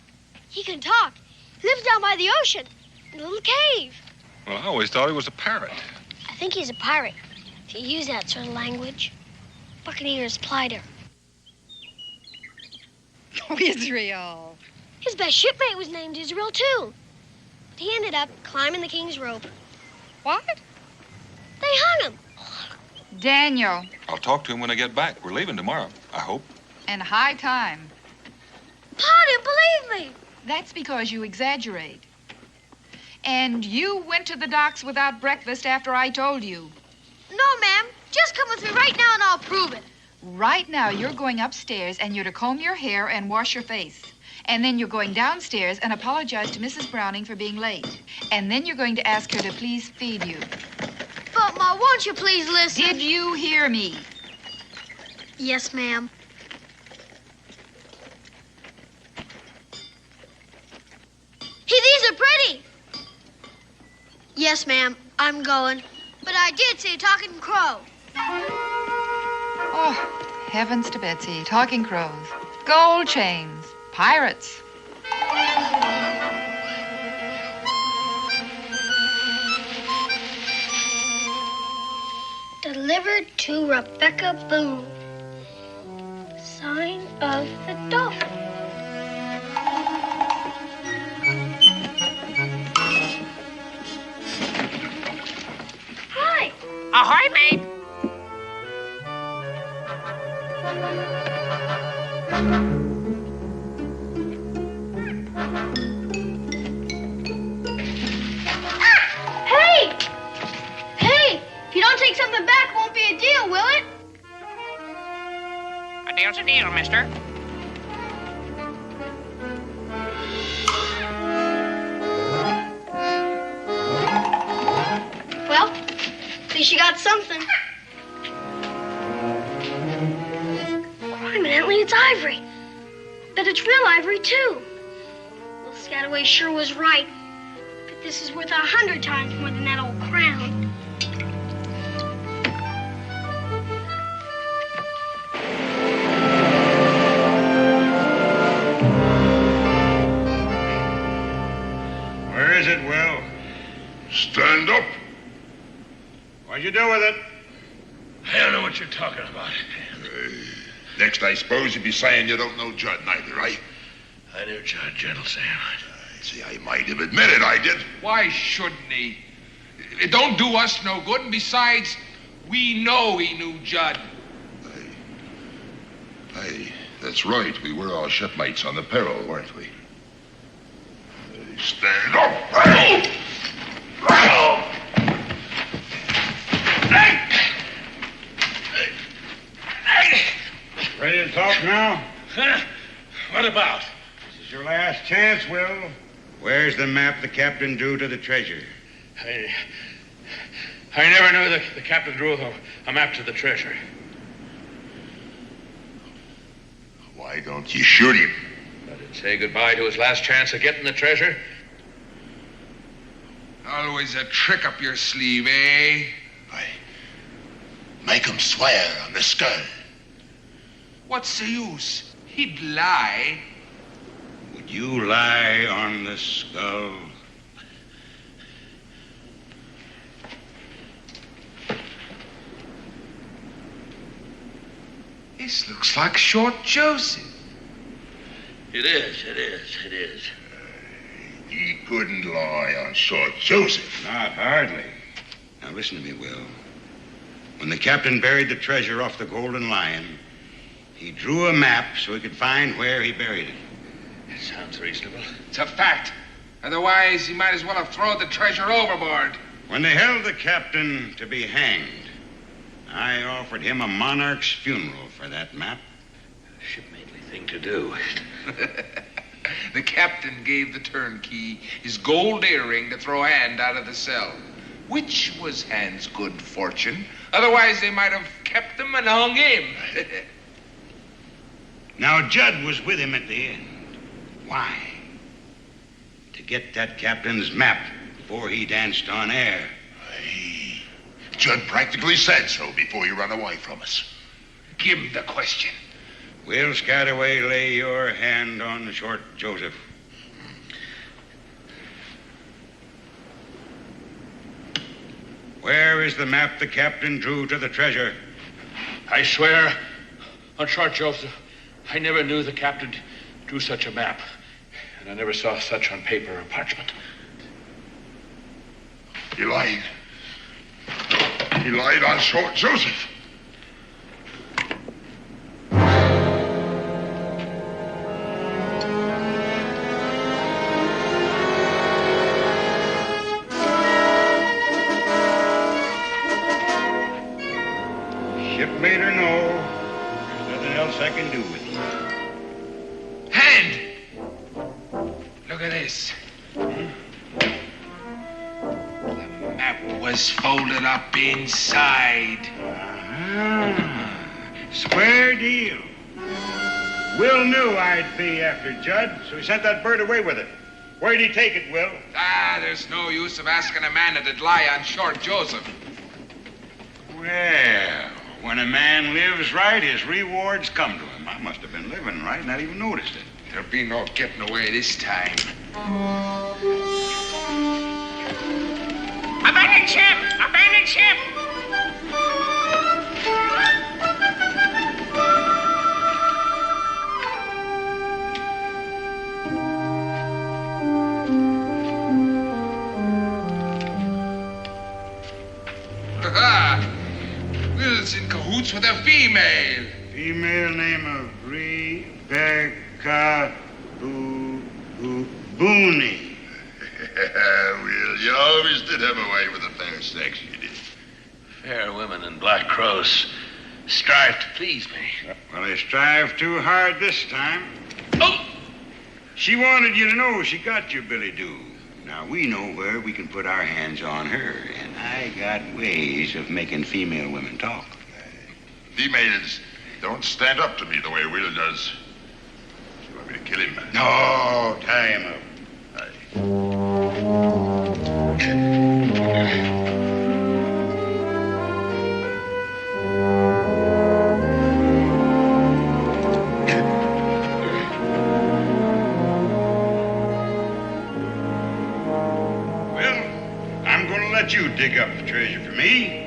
He can talk. He lives down by the ocean in a little cave. Well, I always thought he was a parrot. I think he's a pirate. If you use that sort of language. Buccaneers plied her. Oh, Israel. His best shipmate was named Israel, too. But he ended up climbing the king's rope. What? They hung him. Daniel. I'll talk to him when I get back. We're leaving tomorrow, I hope. And high time. Pa didn't believe me. That's because you exaggerate. And you went to the docks without breakfast after I told you. No, ma'am. Just come with me right now and I'll prove it. Right now, you're going upstairs and you're to comb your hair and wash your face. And then you're going downstairs and apologize to Mrs. Browning for being late. And then you're going to ask her to please feed you. But, Ma, won't you please listen? Did you hear me? Yes, ma'am. Hey, these are pretty. Yes, ma'am. I'm going. But I did say talking crow. Oh, heavens to Betsy. Talking crows. Gold chains. Pirates. Delivered to Rebecca Boone. Sign of the Dolphin. Hi. Ahoy, mate. Hey! Hey! If you don't take something back, it won't be a deal, will it? A deal's a deal, mister. Well, at least you got something. Evidently, it's ivory. But it's real ivory, too. Well, Scataway sure was right. But this is worth 100 times more than that old crown. Where is it, Will? Stand up. What'd you do with it? I don't know what you're talking about. Next, I suppose you'd be saying you don't know Judd neither, right? I knew Judd, Gentle Sam. See, I might have admitted I did. Why shouldn't he? It don't do us no good, and besides, we know he knew Judd. Hey, that's right. We were all shipmates on the Peril, weren't we? Stand up. Hey! Huh? What about? This is your last chance, Will. Where's the map the captain drew to the treasure? I never knew the captain drew a map to the treasure. Why don't you shoot him? Let him say goodbye to his last chance of getting the treasure. Always a trick up your sleeve, eh? Make him swear on the skull. What's the use? He'd lie. Would you lie on the skull? This looks like Short Joseph. It is. He couldn't lie on Short Joseph. Not hardly. Now listen to me, Will. When the captain buried the treasure off the Golden Lion, he drew a map so he could find where he buried it. It sounds reasonable. It's a fact. Otherwise, he might as well have thrown the treasure overboard. When they held the captain to be hanged, I offered him a monarch's funeral for that map. Shipmately thing to do. The captain gave the turnkey his gold earring to throw Hand out of the cell, which was Hand's good fortune. Otherwise, they might have kept him and hung him. Now, Judd was with him at the end. Why? To get that captain's map before he danced on air. Judd practically said so before you ran away from us. Give him the question. Will Scataway lay your hand on the Short Joseph? Where is the map the captain drew to the treasure? I swear on Short Joseph, I never knew the captain drew such a map. And I never saw such on paper or parchment. He lied. He lied on Short Joseph. Shipmate or no, there's nothing else I can do with you. Hand! Look at this. The map was folded up inside. Square deal. Will knew I'd be after Judd, so he sent that bird away with it. Where'd he take it, Will? There's no use of asking a man that'd lie on Short Joseph. Well, when a man lives right, his rewards come to him. I must have been living right, not even noticed it. There'll be no getting away this time. Abandon ship! Abandon ship! Will's in cahoots with a female. Female name of Rebecca Boone. Will, you always did have a way with the fair sex, you did. Fair women and black crows strive to please me. Well, they strive too hard this time. Oh! She wanted you to know she got you, Billy Doo. Now, we know where we can put our hands on her, and I got ways of making female women talk. Females don't stand up to me the way Will does. You want me to kill him? No, tie him up. You dig up the treasure for me,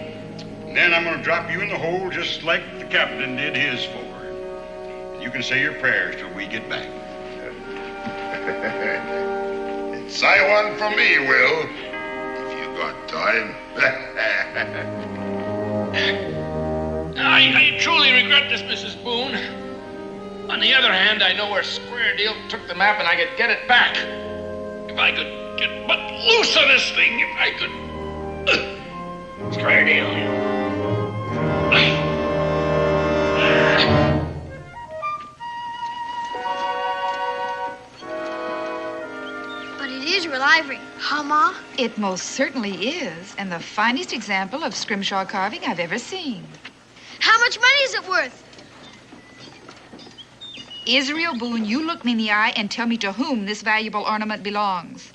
and then I'm going to drop you in the hole just like the captain did his for. And you can say your prayers till we get back. Say one for me, Will, if you got time. I truly regret this, Mrs. Boone. On the other hand, I know where Square Deal took the map, and I could get it back. If I could get but loose of this thing, if I could... Square Deal. ivory, huh, Ma? It most certainly is, and the finest example of scrimshaw carving I've ever seen. How much money is it worth? Israel Boone, you look me in the eye and tell me to whom this valuable ornament belongs.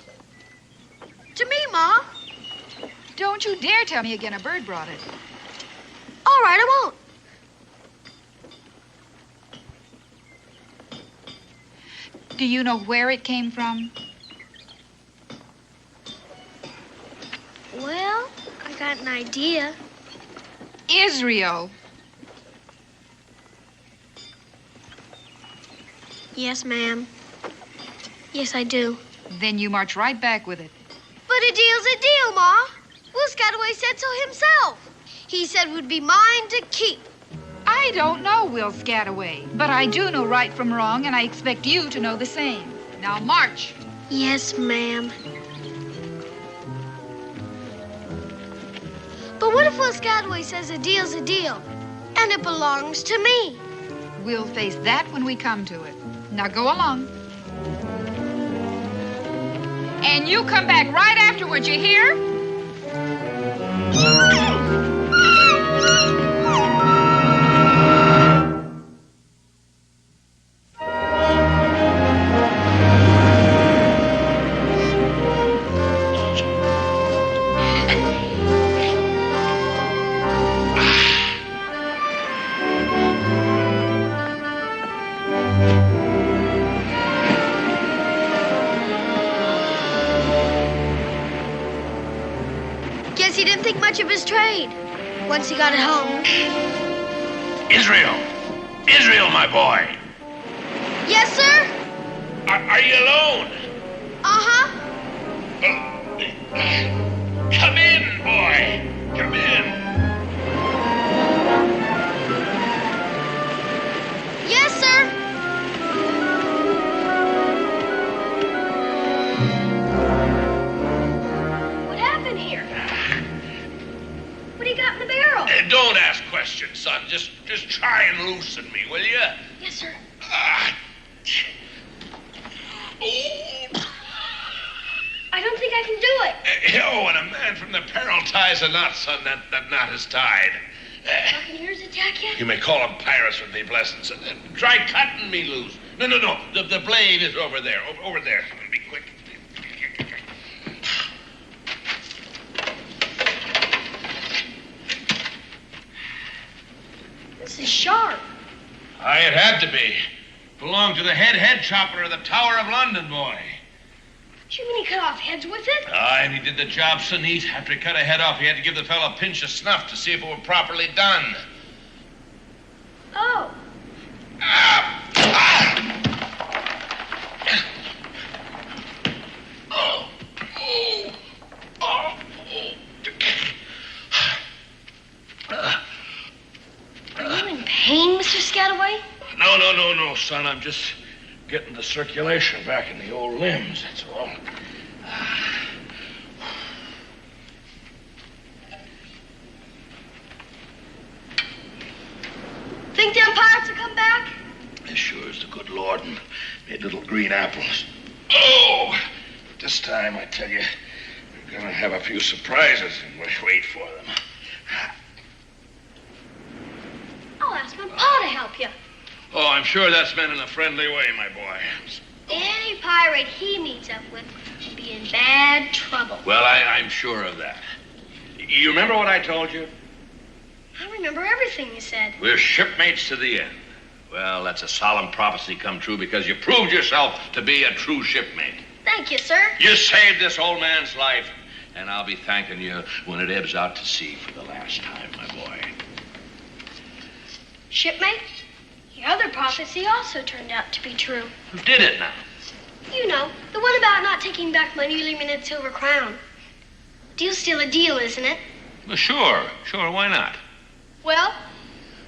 To me, Ma. Don't you dare tell me again a bird brought it. All right, I won't. Do you know where it came from? Well, I got an idea. Israel. Yes, ma'am. Yes, I do. Then you march right back with it. But a deal's a deal, Ma. Will Scataway said so himself. He said would be mine to keep. I don't know Will Scataway, but I do know right from wrong, and I expect you to know the same. Now march. Yes, ma'am. But what if Will Scataway says a deal's a deal, and it belongs to me? We'll face that when we come to it. Now go along. And you come back right afterwards, you hear? Guess he didn't think much of his trade once he got it home. Israel! Israel, my boy! Yes, sir? Are you alone? Uh-huh. Come in, boy! Come in! Yes, sir. What happened here? What do you got in the barrel? Don't ask questions, son. Just try and loosen me, will you? Yes, sir. I don't think I can do it. When a man from the peril ties a knot, son, that knot is tied. Buccaneers attack you? You may call them pirates with me blessings. Try cutting me loose. No. The blade is over there. Over there. Be quick. This is sharp. It had to be. Belonged to the head chopper of the Tower of London, boy. Do you mean he cut off heads with it? And he did the job so neat. After he cut a head off, he had to give the fellow a pinch of snuff to see if it were properly done. Oh. Are you in pain, Mr. Scataway? No, son. I'm just getting the circulation back in the old limbs, that's all. Think them pirates will come back? As sure as the good Lord and made little green apples. This time, I tell you, we're gonna have a few surprises, and we'll wait for them. I'll ask my pa to help you. I'm sure that's meant in a friendly way, my boy. Any pirate he meets up with will be in bad trouble. Well, I'm sure of that. You remember what I told you? I remember everything you said. We're shipmates to the end. Well, that's a solemn prophecy come true because you proved yourself to be a true shipmate. Thank you, sir. You saved this old man's life, and I'll be thanking you when it ebbs out to sea for the last time, my boy. Shipmate, your other prophecy also turned out to be true. Who did it now? You know, the one about not taking back my newly minted silver crown. Deal's still a deal, isn't it? Well, sure, why not? Well,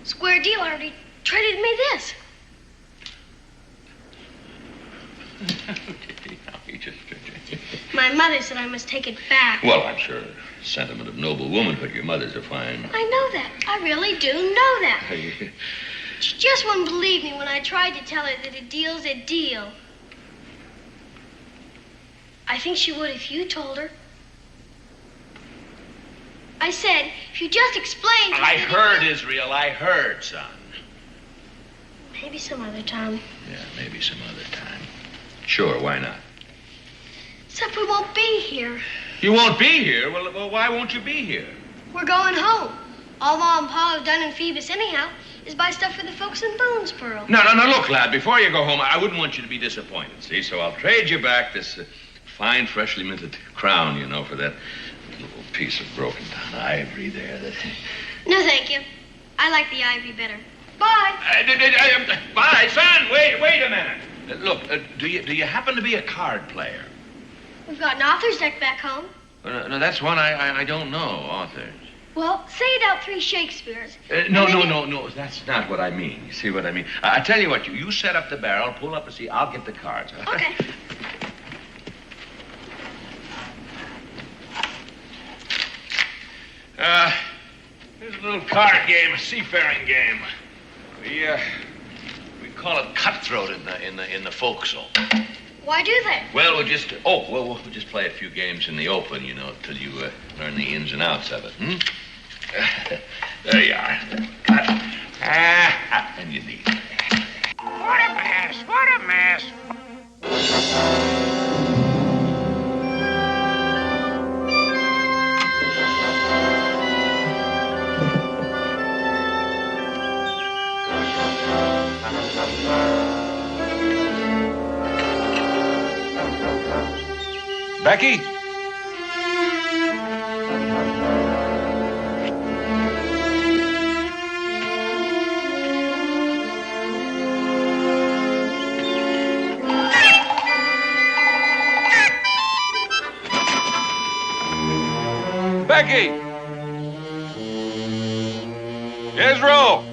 Square Deal already traded me this. My mother said I must take it back. Well, I'm sure sentiment of noble womanhood. Your mother's a fine... I know that. I really do know that. She just wouldn't believe me when I tried to tell her that a deal's a deal. I think she would if you told her. I said, if you just explained... I heard, Israel. I heard, son. Maybe some other time. Yeah, maybe some other time. Sure, why not? Except we won't be here. You won't be here? Well, why won't you be here? We're going home. All Ma and Pa have done in Phoebus anyhow is buy stuff for the folks in Boonesboro. No, look, lad, before you go home, I wouldn't want you to be disappointed, see? So I'll trade you back this fine, freshly minted crown, you know, for that little piece of broken down ivory there. No, thank you. I like the ivory better. Bye. Bye, son. Wait a minute. Look, do you happen to be a card player? We've got an author's deck back home. No, that's one I don't know, authors. Well, say it out 3 Shakespeares. No, that's not what I mean. You see what I mean? I tell you what, you set up the barrel, pull up a seat, I'll get the cards. Okay. Here's a little card game, a seafaring game. We call it cutthroat in the forecastle. Why do they? Well, we'll just play a few games in the open, you know, till you learn the ins and outs of it. There you are. And you need it. What a mess! What a mess! Becky? Becky! Israel!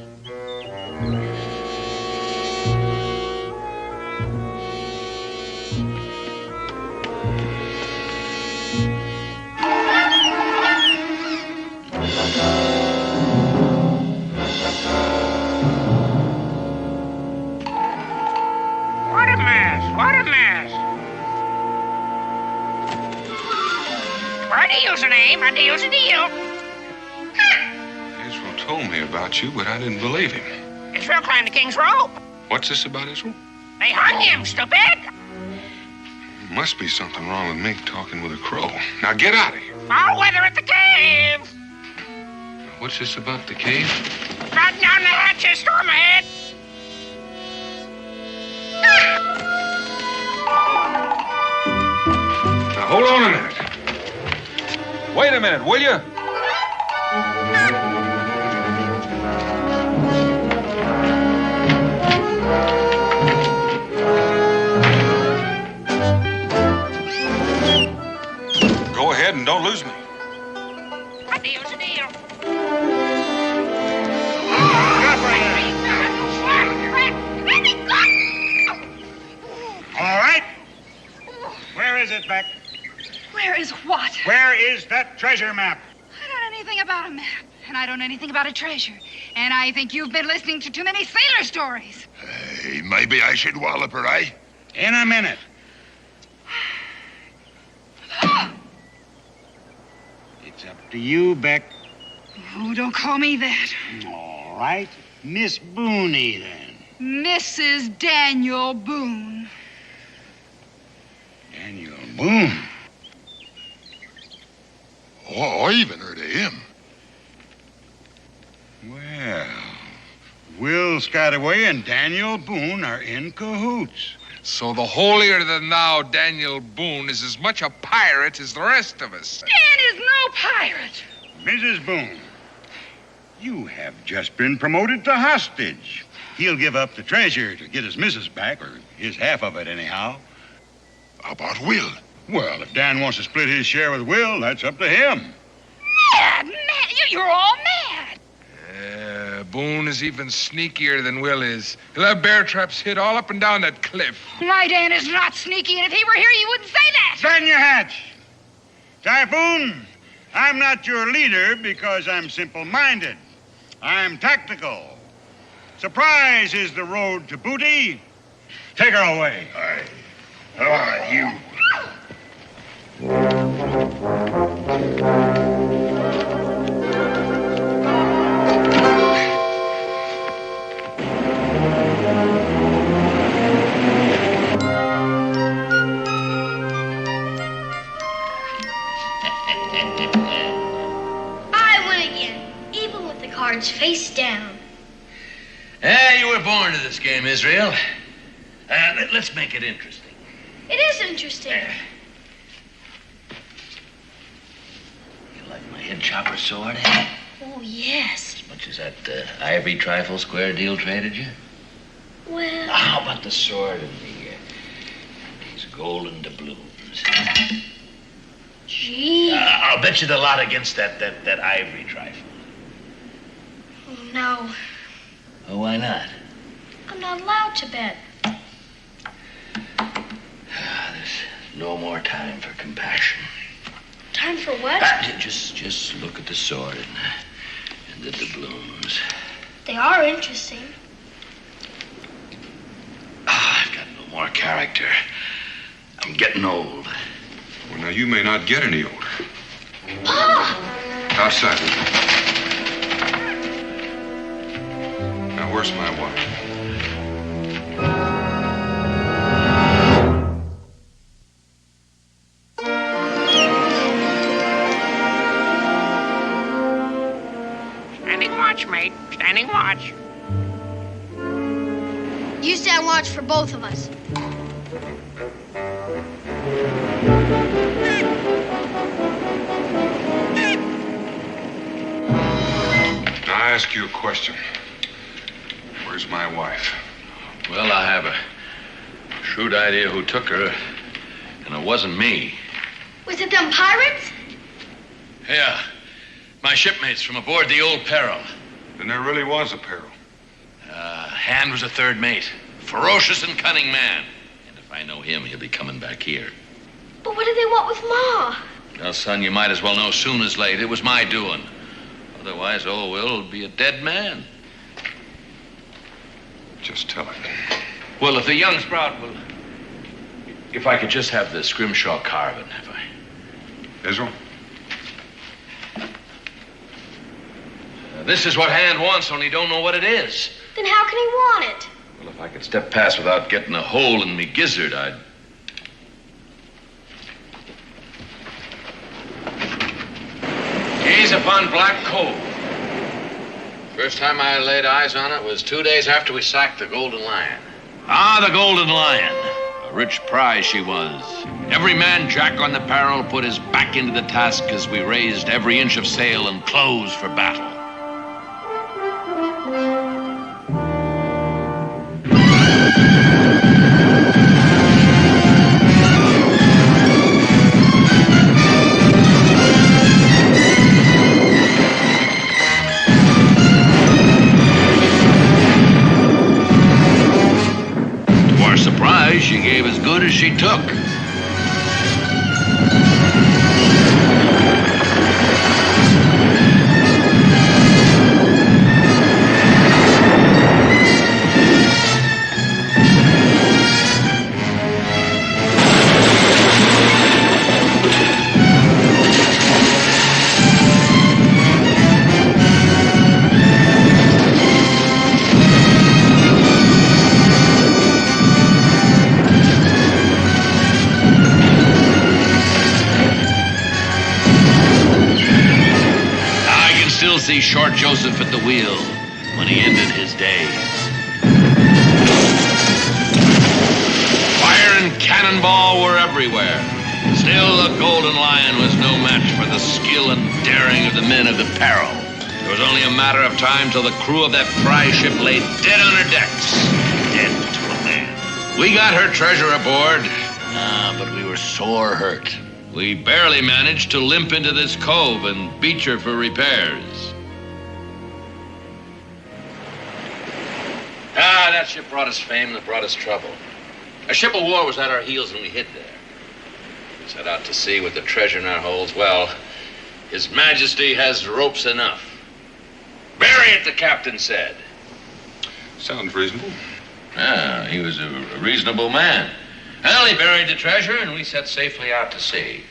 What a mess! What a mess! Well, a deal's a name. A deal's a deal. Israel told me about you, but I didn't believe him. Israel climbed the king's rope. What's this about Israel? They hung him, stupid. Must be something wrong with me talking with a crow. Now get out of here. Foul weather at the cave. What's this about the cave? Batten down the hatches, storm ahead. Now hold on a minute. Wait a minute, will you? Go ahead and don't lose me. A deal's a deal. All right. Where is it, Beck? Where is what? Where is that treasure map? I don't know anything about a map, and I don't know anything about a treasure. And I think you've been listening to too many sailor stories. Hey, maybe I should wallop her, eh? In a minute. It's up to you, Beck. Oh, don't call me that. All right. Miss Booney, then. Mrs. Daniel Boone. Daniel Boone? Oh, I even heard of him. Well, Will Scataway and Daniel Boone are in cahoots. So the holier-than-thou Daniel Boone is as much a pirate as the rest of us. Dan is no pirate. Mrs. Boone, you have just been promoted to hostage. He'll give up the treasure to get his missus back, or his half of it anyhow. How about Will? Well, if Dan wants to split his share with Will, that's up to him. Mad! You're all mad. Boone is even sneakier than Will is. He'll have bear traps hid all up and down that cliff. My Dan is not sneaky, and if he were here, you wouldn't say that. Stand your hatch. Typhoon, I'm not your leader because I'm simple-minded. I'm tactical. Surprise is the road to booty. Take her away. All right, you. cards face down. You were born to this game, Israel. Let's make it interesting. It is interesting. You like my head chopper sword? Oh, yes. As much as that ivory trifle square deal traded you? Well... How about the sword and these golden doubloons? Gee. I'll bet you the lot against that ivory trifle. Oh, no. Oh, why not? I'm not allowed to bet. There's no more time for compassion. Time for what? Just look at the sword and the doubloons. They are interesting. I've got no more character. I'm getting old. Well, now, you may not get any older. Pa! Outside. Now, where's my wife? Standing watch, mate. Standing watch. You stand watch for both of us. Now, I ask you a question. Where's my wife? Well, I have a shrewd idea who took her, and it wasn't me. Was it them pirates? Yeah, my shipmates from aboard the old Peril. Then there really was a peril. Hand was a third mate. Ferocious and cunning man. And if I know him, he'll be coming back here. But what did they want with Ma? Well, son, you might as well know soon as late. It was my doing. Otherwise, old Will will be a dead man. Just tell it. Well, if the young sprout will... If I could just have the scrimshaw carving, have I? Israel? This is what Hand wants, only don't know what it is. Then how can he want it? Well, if I could step past without getting a hole in me gizzard, I'd... Gaze upon Black Cove. First time I laid eyes on it was 2 days after we sacked the Golden Lion. Ah, the Golden Lion. A rich prize she was. Every man Jack on the Peril put his back into the task as we raised every inch of sail and clothes for battle. She gave as good as she took. See Short Joseph at the wheel when he ended his days. Fire and cannonball were everywhere. Still, the Golden Lion was no match for the skill and daring of the men of the Peril. It was only a matter of time till the crew of that prize ship lay dead on her decks. Dead to a man. We got her treasure aboard, but we were sore hurt. We barely managed to limp into this cove and beach her for repairs. That ship brought us fame that brought us trouble. A ship of war was at our heels and we hid there. We set out to sea with the treasure in our holds. Well, His Majesty has ropes enough. Bury it, the captain said. Sounds reasonable. He was a reasonable man. Well, he buried the treasure and we set safely out to sea.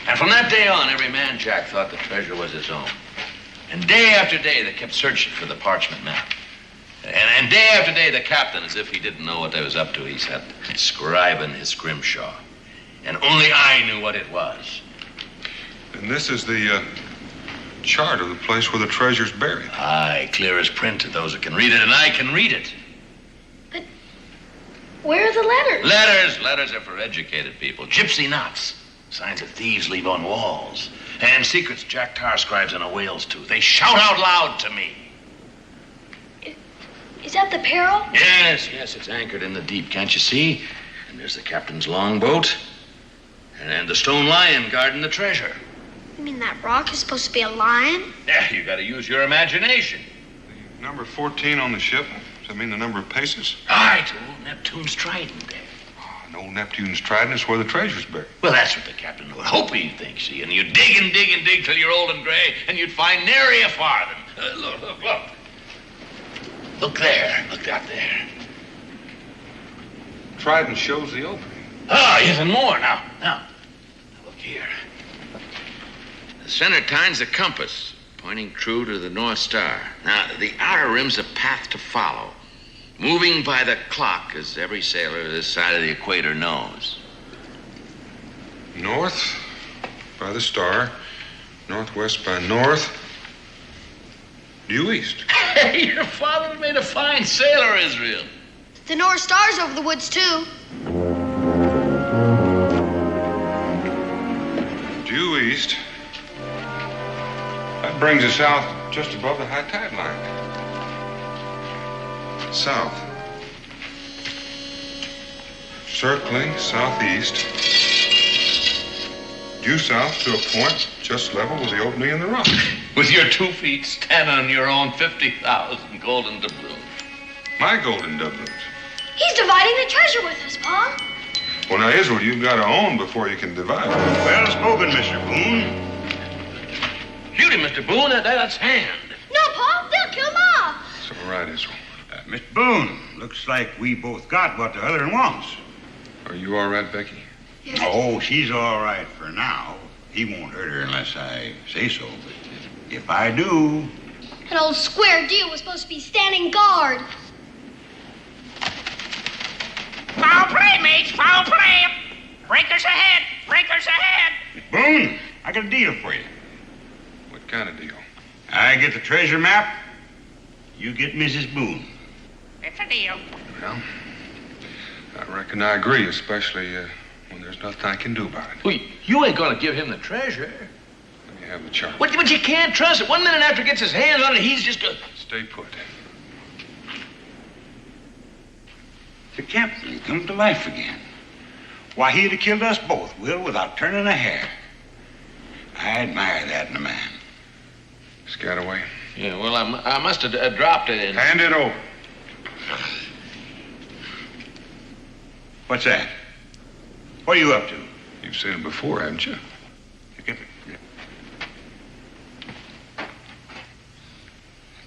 And from that day on, every man Jack thought the treasure was his own. And day after day, they kept searching for the parchment map. And day after day, the captain, as if he didn't know what they was up to, he sat scribing his scrimshaw. And only I knew what it was. And this is the chart of the place where the treasure's buried. Aye, clear as print to those that can read it, and I can read it. Where are the letters? Letters are for educated people. Gypsy knots. Signs that thieves leave on walls. And secrets Jack Tar scribes in a whale's tooth. They shout out loud to me. Is that the Peril? Yes, it's anchored in the deep, can't you see? And there's the captain's longboat. And the stone lion guarding the treasure. You mean that rock is supposed to be a lion? Yeah, you gotta use your imagination. Number 14 on the ship. Does that mean the number of paces? Aye, to old Neptune's trident there. And old Neptune's trident is where the treasure's buried. Well, that's what the captain would hope he thinks, see. And you dig and dig and dig till you're old and gray, and you'd find nary a farthing. Look. Look there. Look out there. Trident shows the opening. Ah, even more now. Now, look here. The center time's the compass, pointing true to the North Star. Now, the outer rim's a path to follow, moving by the clock, as every sailor this side of the equator knows. North by the star, northwest by north, due east. Hey, your father made a fine sailor, Israel. The North Star's over the woods, too. Due east. That brings us out just above the high tide line. South. Circling southeast. Due south to a point just level with the opening in the rock. With your 2 feet standing on your own 50,000 golden doubloons. My golden doubloons. He's dividing the treasure with us, Pa. Well, now, Israel, you've got to own before you can divide. Well spoken, Mr. Boone. Shoot him, Mr. Boone. That's hand. No, Pa. They'll kill Ma. It's all right, Israel. Mr. Boone, looks like we both got what the other one wants. Are you all right, Becky? Yes. Oh, she's all right for now. He won't hurt her unless I say so. But if I do... That old square deal was supposed to be standing guard. Foul play, mates, foul play. Breakers ahead, breakers ahead. Boone, I got a deal for you. What kind of deal? I get the treasure map. You get Mrs. Boone. It's a deal. Well, I reckon I agree, especially when there's nothing I can do about it. Well, you ain't gonna give him the treasure. Let me have the chart. But you can't trust it. 1 minute after he gets his hands on it, he's just gonna... Stay put. The captain come to life again. Why, he'd have killed us both, Will, without turning a hair. I admire that in a man. Scataway. Yeah, well, I must have dropped it in... Hand it over. What's that? What are you up to? You've seen it before, haven't you?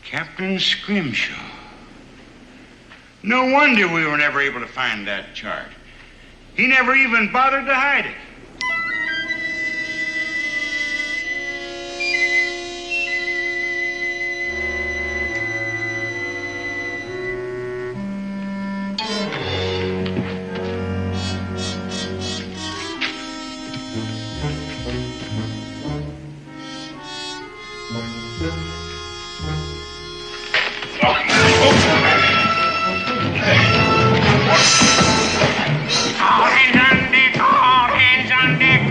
Captain Scrimshaw. No wonder we were never able to find that chart. He never even bothered to hide it. All hands on deck, all hands on deck.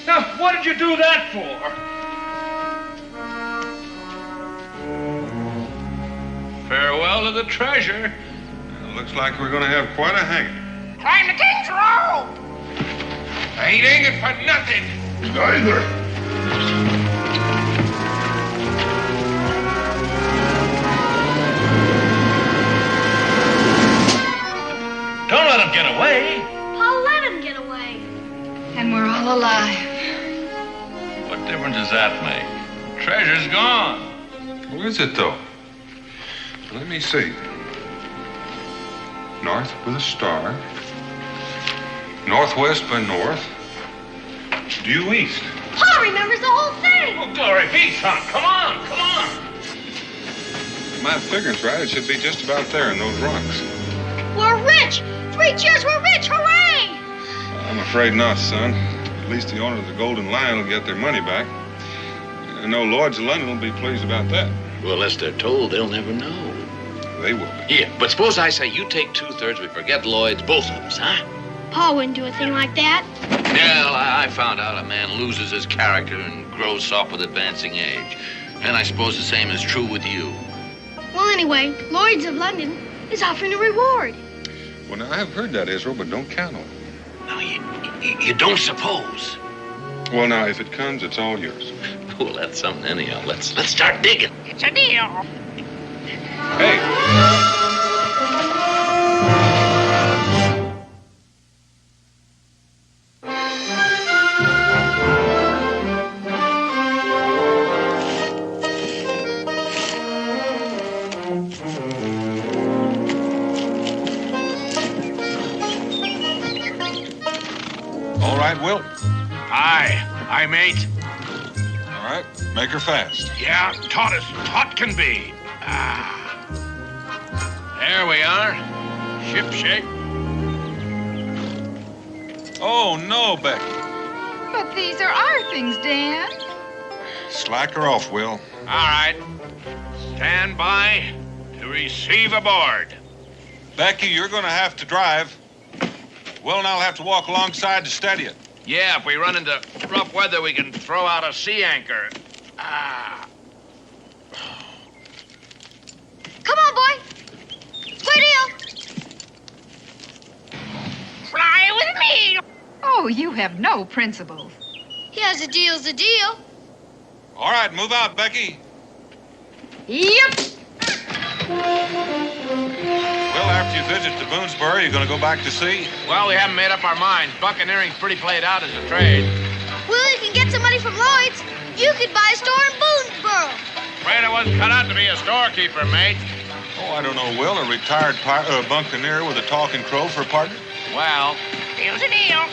Now, what did you do that for? Farewell to the treasure. Looks like we're going to have quite a hanging. Climb the king's rope. I ain't hanging for nothing. Either. Don't let him get away. Pa, let him get away. And we're all alive. What difference does that make? Treasure's gone. Where is it, though? Let me see. North with a star. Northwest by north. Due east. Pa remembers the whole thing. Oh, glory be, son. Come on, come on. My figuring's right. It should be just about there in those rocks. We're rich. 3 cheers, we're rich. Hooray! I'm afraid not, son. At least the owner of the Golden Lion will get their money back. I know Lloyd's of London will be pleased about that. Well, unless they're told, they'll never know. They will be. Here, but suppose I say you take 2/3, we forget Lloyd's, both of us, huh? Pa wouldn't do a thing like that. Well, I found out a man loses his character and grows soft with advancing age. And I suppose the same is true with you. Well, anyway, Lloyd's of London is offering a reward. Well, now, I've heard that, Israel, but don't count on it. Now, you don't suppose. Well, now, if it comes, it's all yours. Well, that's something anyhow. Let's start digging. It's a deal. Hey! All right, Will. Aye, mate. All right, make her fast. Yeah, taut as taut can be. There we are. Ship shape. Oh, no, Becky. But these are our things, Dan. Slack her off, Will. All right. Stand by to receive aboard. Becky, you're going to have to drive. Will and I'll have to walk alongside to steady it. Yeah, if we run into rough weather, we can throw out a sea anchor. Come on, boy. Square deal. Fly with me. Oh, you have no principles. Yes, a deal's a deal. All right, move out, Becky. Yep. Well, after you visit the Boonesboro, you're going to go back to sea? Well, we haven't made up our minds. Buccaneering's pretty played out as a trade. Well, you can get some money from Lloyd's. You could buy a store in Boonesboro. Afraid I wasn't cut out to be a storekeeper, mate. Oh, I don't know, Will. A retired buccaneer with a talking crow for a partner? Well, Deal's a deal.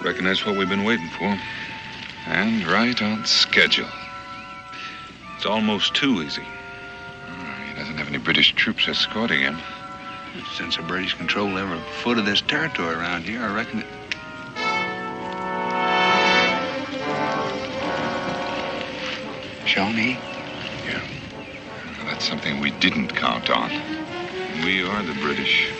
Reckon that's what we've been waiting for. And right on schedule. It's almost too easy. He doesn't have any British troops escorting him. Since the British control every foot of this territory around here, I reckon it... Shawnee? Yeah. Well, that's something we didn't count on. We are the British.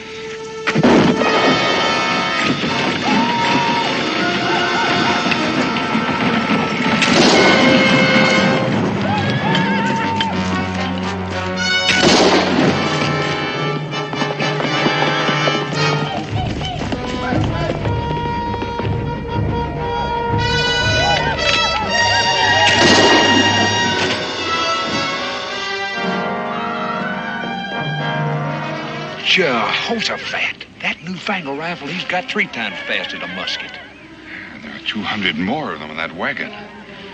Jehoshaphat. That newfangled rifle he's got 3 times faster than a musket. And there are 200 more of them in that wagon.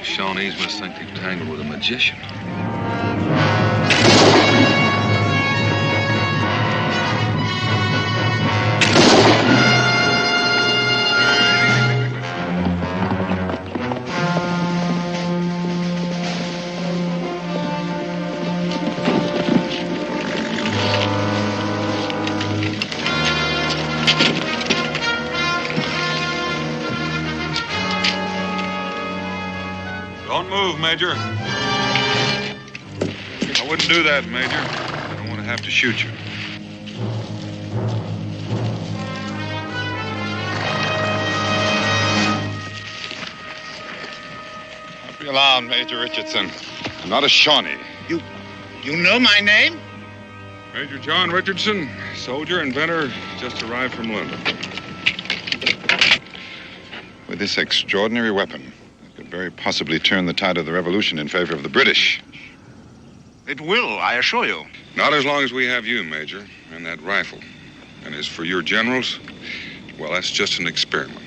Shawnees must think they've tangled with a magician. Don't move, Major. I wouldn't do that, Major. I don't want to have to shoot you. Don't be alarmed, Major Richardson. I'm not a Shawnee. You know my name? Major John Richardson, soldier, inventor, just arrived from London. With this extraordinary weapon, it could very possibly turn the tide of the revolution in favor of the British. It will, I assure you. Not as long as we have you, Major, and that rifle. And as for your generals, well, that's just an experiment.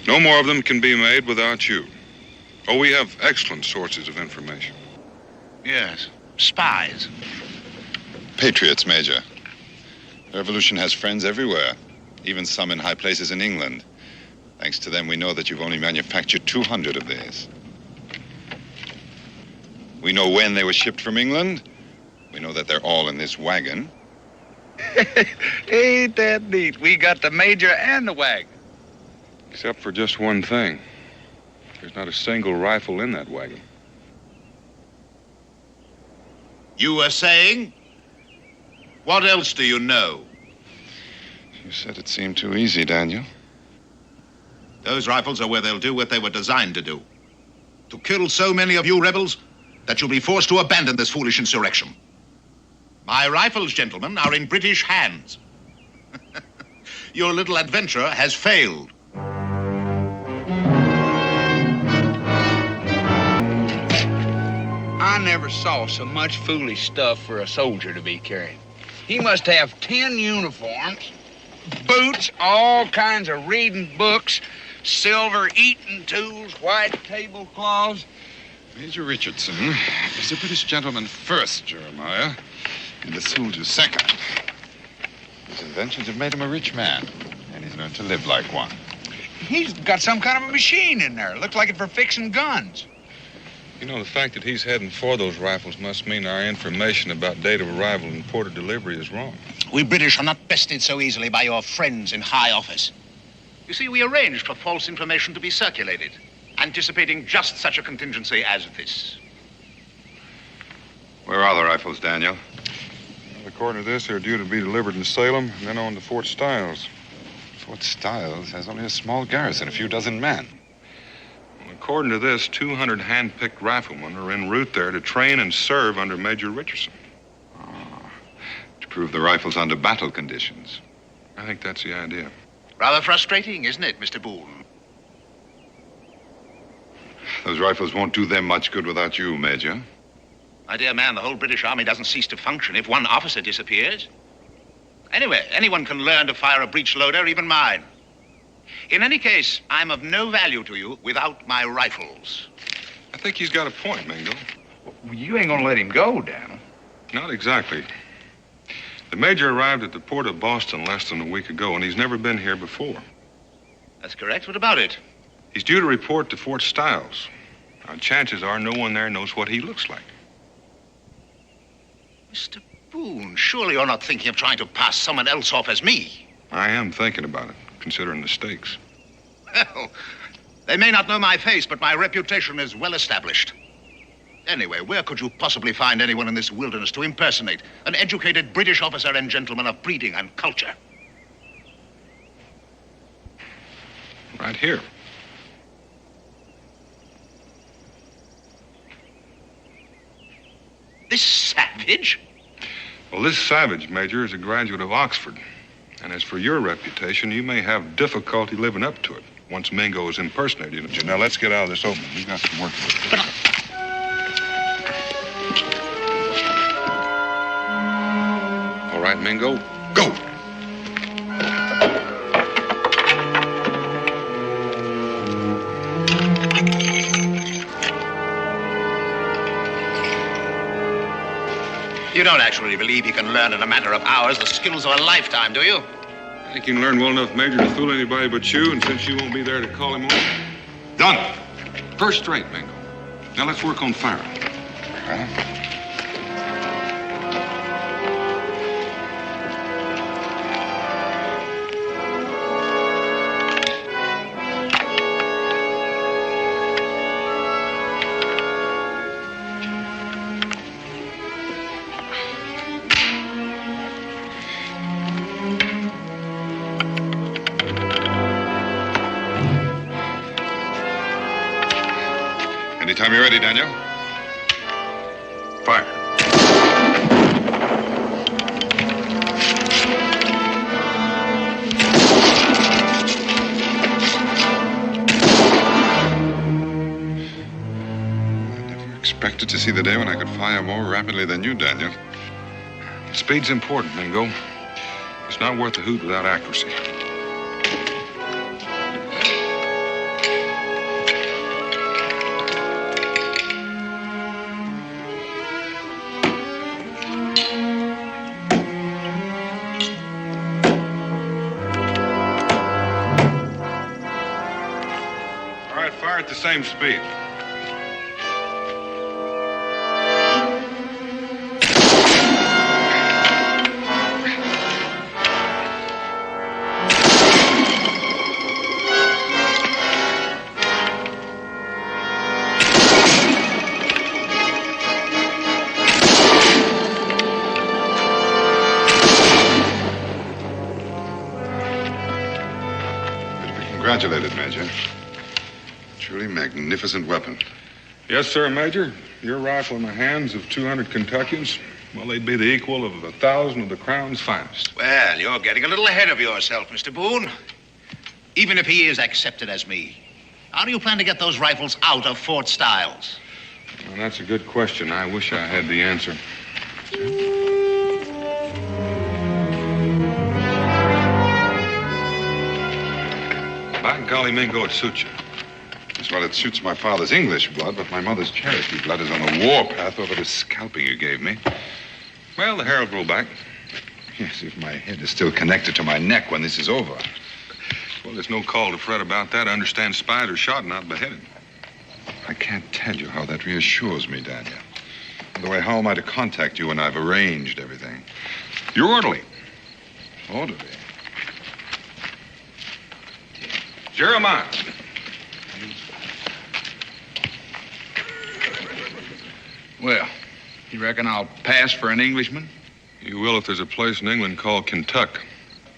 No more of them can be made without you. Oh, we have excellent sources of information. Yes, spies. Patriots, Major. The revolution has friends everywhere, even some in high places in England. Thanks to them, we know that you've only manufactured 200 of these. We know when they were shipped from England. We know that they're all in this wagon. Ain't that neat? We got the Major and the wagon. Except for just one thing. There's not a single rifle in that wagon. You were saying? What else do you know? You said it seemed too easy, Daniel. Those rifles are where they'll do what they were designed to do. To kill so many of you rebels that you'll be forced to abandon this foolish insurrection. My rifles, gentlemen, are in British hands. Your little adventure has failed. I never saw so much foolish stuff for a soldier to be carrying. He must have 10 uniforms, boots, all kinds of reading books, silver eating tools, white tablecloths. Major Richardson is a British gentleman first, Jeremiah, and a soldier second. His inventions have made him a rich man, and he's learned to live like one. He's got some kind of a machine in there. Looks like it for fixing guns. You know, the fact that he's heading for those rifles must mean our information about date of arrival and port of delivery is wrong. We British are not bested so easily by your friends in high office. You see, we arranged for false information to be circulated, anticipating just such a contingency as this. Where are the rifles, Daniel? Well, according to this, they're due to be delivered in Salem and then on to Fort Stiles. Fort Stiles has only a small garrison, a few dozen men. According to this, 200 hand-picked riflemen are en route there to train and serve under Major Richardson. To prove the rifles under battle conditions. I think that's the idea. Rather frustrating, isn't it, Mr. Boone? Those rifles won't do them much good without you, Major. My dear man, the whole British Army doesn't cease to function if one officer disappears. Anyway, anyone can learn to fire a breech loader, even mine. In any case, I'm of no value to you without my rifles. I think he's got a point, Mingo. Well, you ain't gonna let him go, Daniel. Not exactly. The Major arrived at the port of Boston less than a week ago, and he's never been here before. That's correct. What about it? He's due to report to Fort Stiles. Now, chances are no one there knows what he looks like. Mr. Boone, surely you're not thinking of trying to pass someone else off as me. I am thinking about it, considering the stakes. Well, they may not know my face, but my reputation is well established. Anyway, where could you possibly find anyone in this wilderness to impersonate an educated British officer and gentleman of breeding and culture? Right here. This savage? Well, this savage, Major, is a graduate of Oxford. And as for your reputation, you may have difficulty living up to it once Mingo is impersonated. Now, let's get out of this open. We've got some work to do. All right, Mingo, go. You don't actually believe you can learn in a matter of hours the skills of a lifetime, do you? I think you can learn well enough, Major, to fool anybody but you, and since you won't be there to call him on. Done. First straight, Mingo. Now let's work on firing. Anytime you're ready, Daniel. Fire. I never expected to see the day when I could fire more rapidly than you, Daniel. Speed's important, Mingo. It's not worth a hoot without accuracy. All right, fire at the same speed. Congratulated, Major. Truly magnificent weapon. Yes, sir, Major. Your rifle in the hands of 200 Kentuckians, well, they'd be the equal of 1,000 of the Crown's finest. Well, you're getting a little ahead of yourself, Mr. Boone. Even if he is accepted as me, how do you plan to get those rifles out of Fort Stiles? Well, that's a good question. I wish I had the answer. By golly, Mingo, it suits you. Well, it suits my father's English blood, but my mother's Cherokee blood is on the warpath over the scalping you gave me. Well, the hair will grow back. Yes, if my head is still connected to my neck when this is over. Well, there's no call to fret about that. I understand spies are shot, not beheaded. I can't tell you how that reassures me, Daniel. By the way, how am I to contact you when I've arranged everything? You're orderly. Orderly? Jeremiah. Well, you reckon I'll pass for an Englishman? You will if there's a place in England called Kentucky.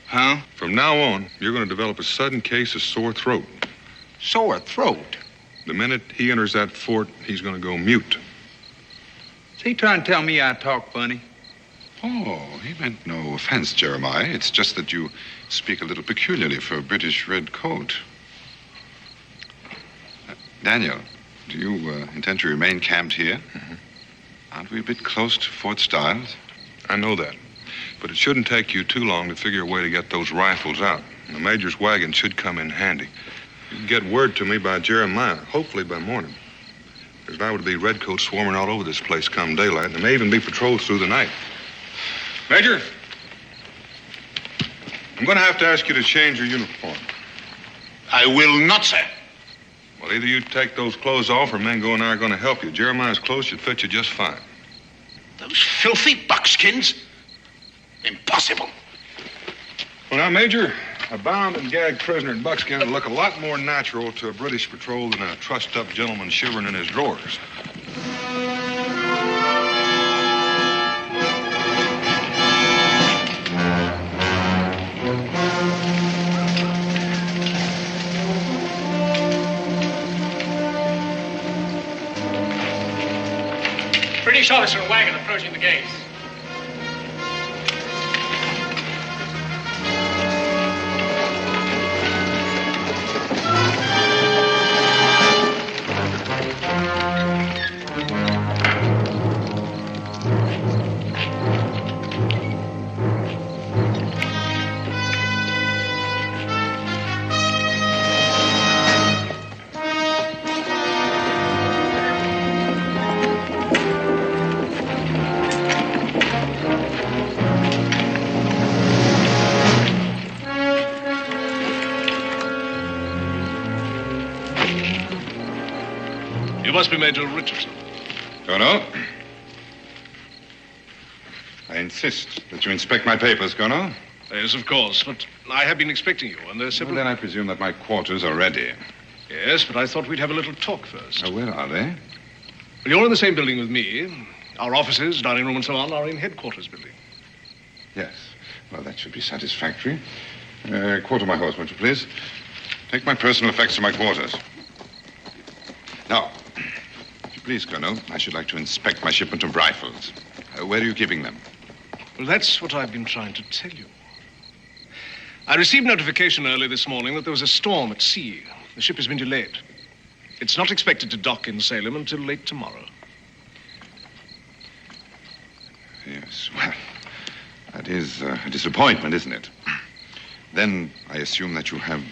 Huh? From now on, you're going to develop a sudden case of sore throat. Sore throat? The minute he enters that fort, he's going to go mute. Is he trying to tell me I talk funny? Oh, he meant no offense, Jeremiah. It's just that you speak a little peculiarly for a British red coat. Daniel, do you intend to remain camped here? Mm-hmm. Aren't we a bit close to Fort Stiles? I know that. But it shouldn't take you too long to figure a way to get those rifles out. The Major's wagon should come in handy. You can get word to me by Jeremiah, hopefully by morning. There's liable to be redcoats swarming all over this place come daylight, and there may even be patrols through the night. Major, I'm going to have to ask you to change your uniform. I will not, sir. Well, either you take those clothes off or Mingo and I are going to help you. Jeremiah's clothes should fit you just fine. Those filthy buckskins? Impossible. Well, now, Major, a bound and gagged prisoner in buckskin would look a lot more natural to a British patrol than a trussed-up gentleman shivering in his drawers. British officer and wagon approaching the gates. You must be Major Richardson. Colonel? I insist that you inspect my papers, Colonel. Yes, of course, but I have been expecting you, and there's several... Well, then I presume that my quarters are ready. Yes, but I thought we'd have a little talk first. Oh, where are they? Well, you're in the same building with me. Our offices, dining room, and so on are in headquarters building. Yes. Well, that should be satisfactory. Quarter my horse, won't you, please? Take my personal effects to my quarters. Now, if you please, Colonel, I should like to inspect my shipment of rifles. Where are you keeping them? Well, that's what I've been trying to tell you. I received notification early this morning that there was a storm at sea. The ship has been delayed. It's not expected to dock in Salem until late tomorrow. Yes, well, That is a disappointment, isn't it? Then I assume that you have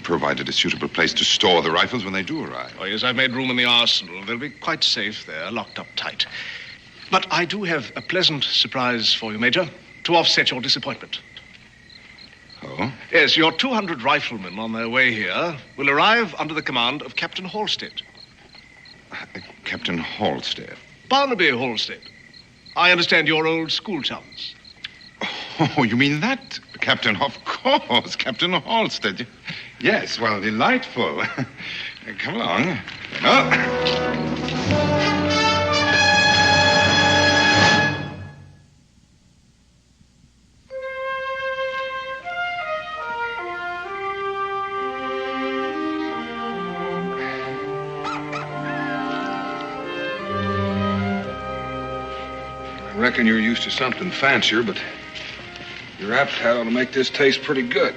provided a suitable place to store the rifles when they do arrive. Oh, yes, I've made room in the arsenal. They'll be quite safe there, locked up tight. But I do have a pleasant surprise for you, Major, to offset your disappointment. Oh? Yes, your 200 riflemen on their way here will arrive under the command of Captain Halstead. Captain Halstead? Barnaby Halstead. I understand you're old school chums. Oh, you mean that? Captain, of course, Captain Halstead. Yes, well, delightful. Come along. I reckon you're used to something fancier, but your appetite ought to make this taste pretty good.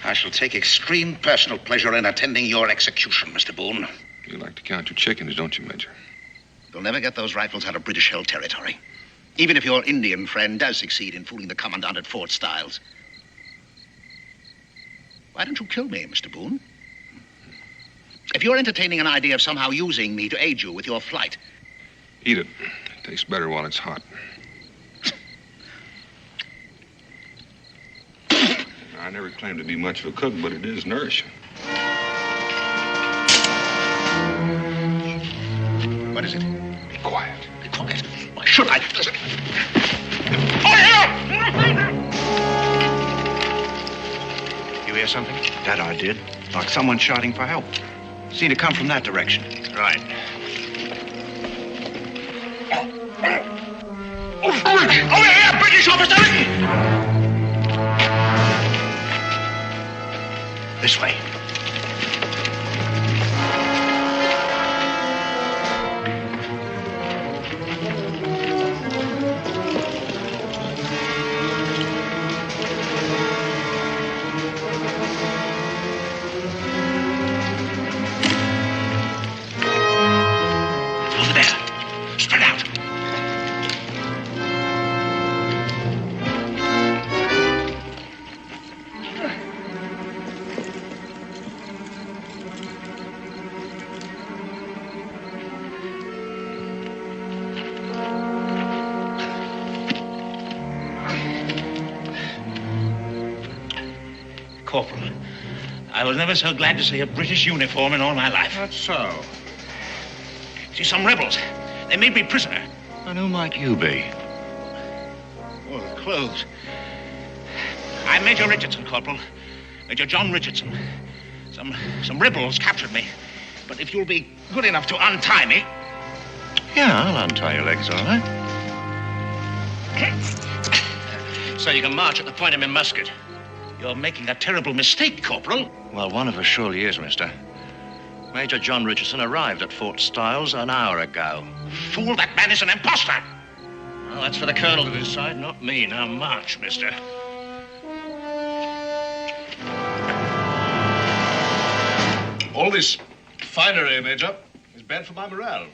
I shall take extreme personal pleasure in attending your execution, Mr. Boone. You like to count your chickens, don't you, Major? You'll never get those rifles out of British-held territory. Even if your Indian friend does succeed in fooling the commandant at Fort Stiles. Why don't you kill me, Mr. Boone? If you're entertaining an idea of somehow using me to aid you with your flight... Eat it. It tastes better while it's hot. I never claimed to be much of a cook, but it is nourishing. What is it? Be quiet. Be quiet? Why should I? You hear something? That I did. Like someone shouting for help. Seemed to come from that direction. Right. Over here, British officer! This way. Over there. Spread out. Corporal, I was never so glad to see a British uniform in all my life. That's so. See, some rebels. They made me prisoner. And who might you be? Oh, the clothes. I'm Major Richardson, Corporal. Major John Richardson. Some rebels captured me. But if you'll be good enough to untie me... Yeah, I'll untie your legs, all right. So you can march at the point of my musket. You're making a terrible mistake, Corporal. Well, one of us surely is, mister. Major John Richardson arrived at Fort Stiles an hour ago. Fool, that man is an imposter. Well, that's for the colonel to decide, not me. Now march, mister. All this finery, Major, is bad for my morale.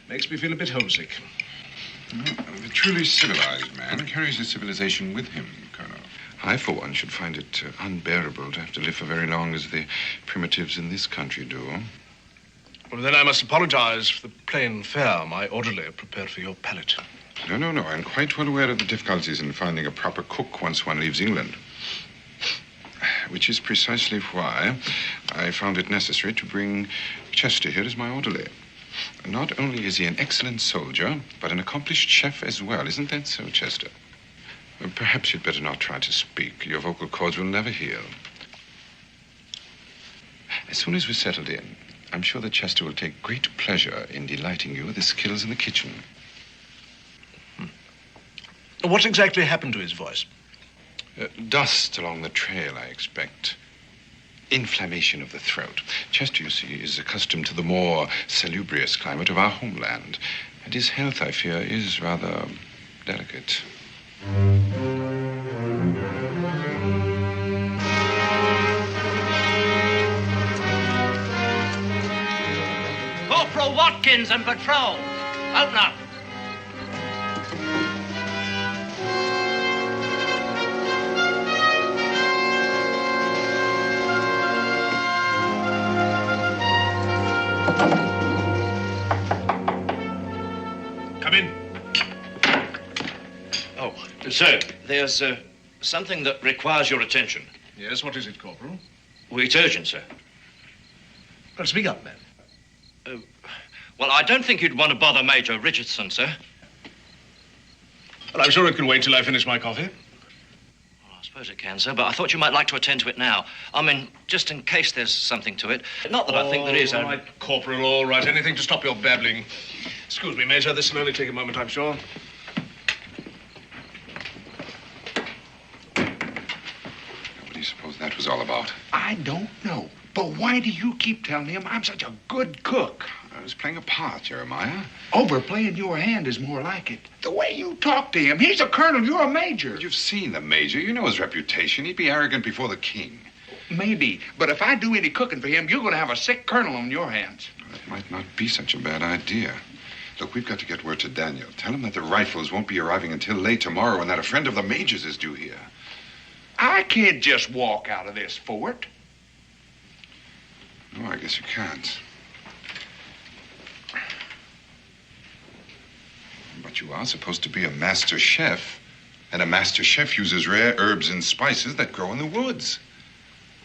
Makes me feel a bit homesick. The truly civilized man carries his civilization with him, Colonel. I, for one, should find it unbearable to have to live for very long as the primitives in this country do. Well, then I must apologize for the plain fare my orderly prepared for your palate. No. I'm quite well aware of the difficulties in finding a proper cook once one leaves England. Which is precisely why I found it necessary to bring Chester here as my orderly. Not only is he an excellent soldier, but an accomplished chef as well. Isn't that so, Chester? Perhaps you'd better not try to speak. Your vocal cords will never heal. As soon as we're settled in, I'm sure that Chester will take great pleasure in delighting you with his skills in the kitchen. What exactly happened to his voice? Dust along the trail, I expect. Inflammation of the throat. Chester, you see, is accustomed to the more salubrious climate of our homeland. And his health, I fear, is rather delicate. Corporal Watkins and patrol. Open up. Oh, sir, there's something that requires your attention. Yes, what is it, Corporal? Well, it's urgent, sir. Well, speak up, man. Well, I don't think you'd want to bother Major Richardson, sir. Well, I'm sure it can wait till I finish my coffee. I suppose it can, sir, but I thought you might like to attend to it now. I mean, just in case there's something to it. Not that I think there is. All right, Corporal, all right. Anything to stop your babbling. Excuse me, Major. This will only take a moment, I'm sure. What do you suppose that was all about? I don't know. But why do you keep telling him I'm such a good cook? I was playing a part, Jeremiah. Overplaying your hand is more like it. The way you talk to him, he's a colonel, you're a major. But you've seen the major. You know his reputation. He'd be arrogant before the king. Maybe, but if I do any cooking for him, you're going to have a sick colonel on your hands. That might not be such a bad idea. Look, we've got to get word to Daniel. Tell him that the rifles won't be arriving until late tomorrow and that a friend of the major's is due here. I can't just walk out of this fort. No, I guess you can't. But you are supposed to be a master chef. And a master chef uses rare herbs and spices that grow in the woods.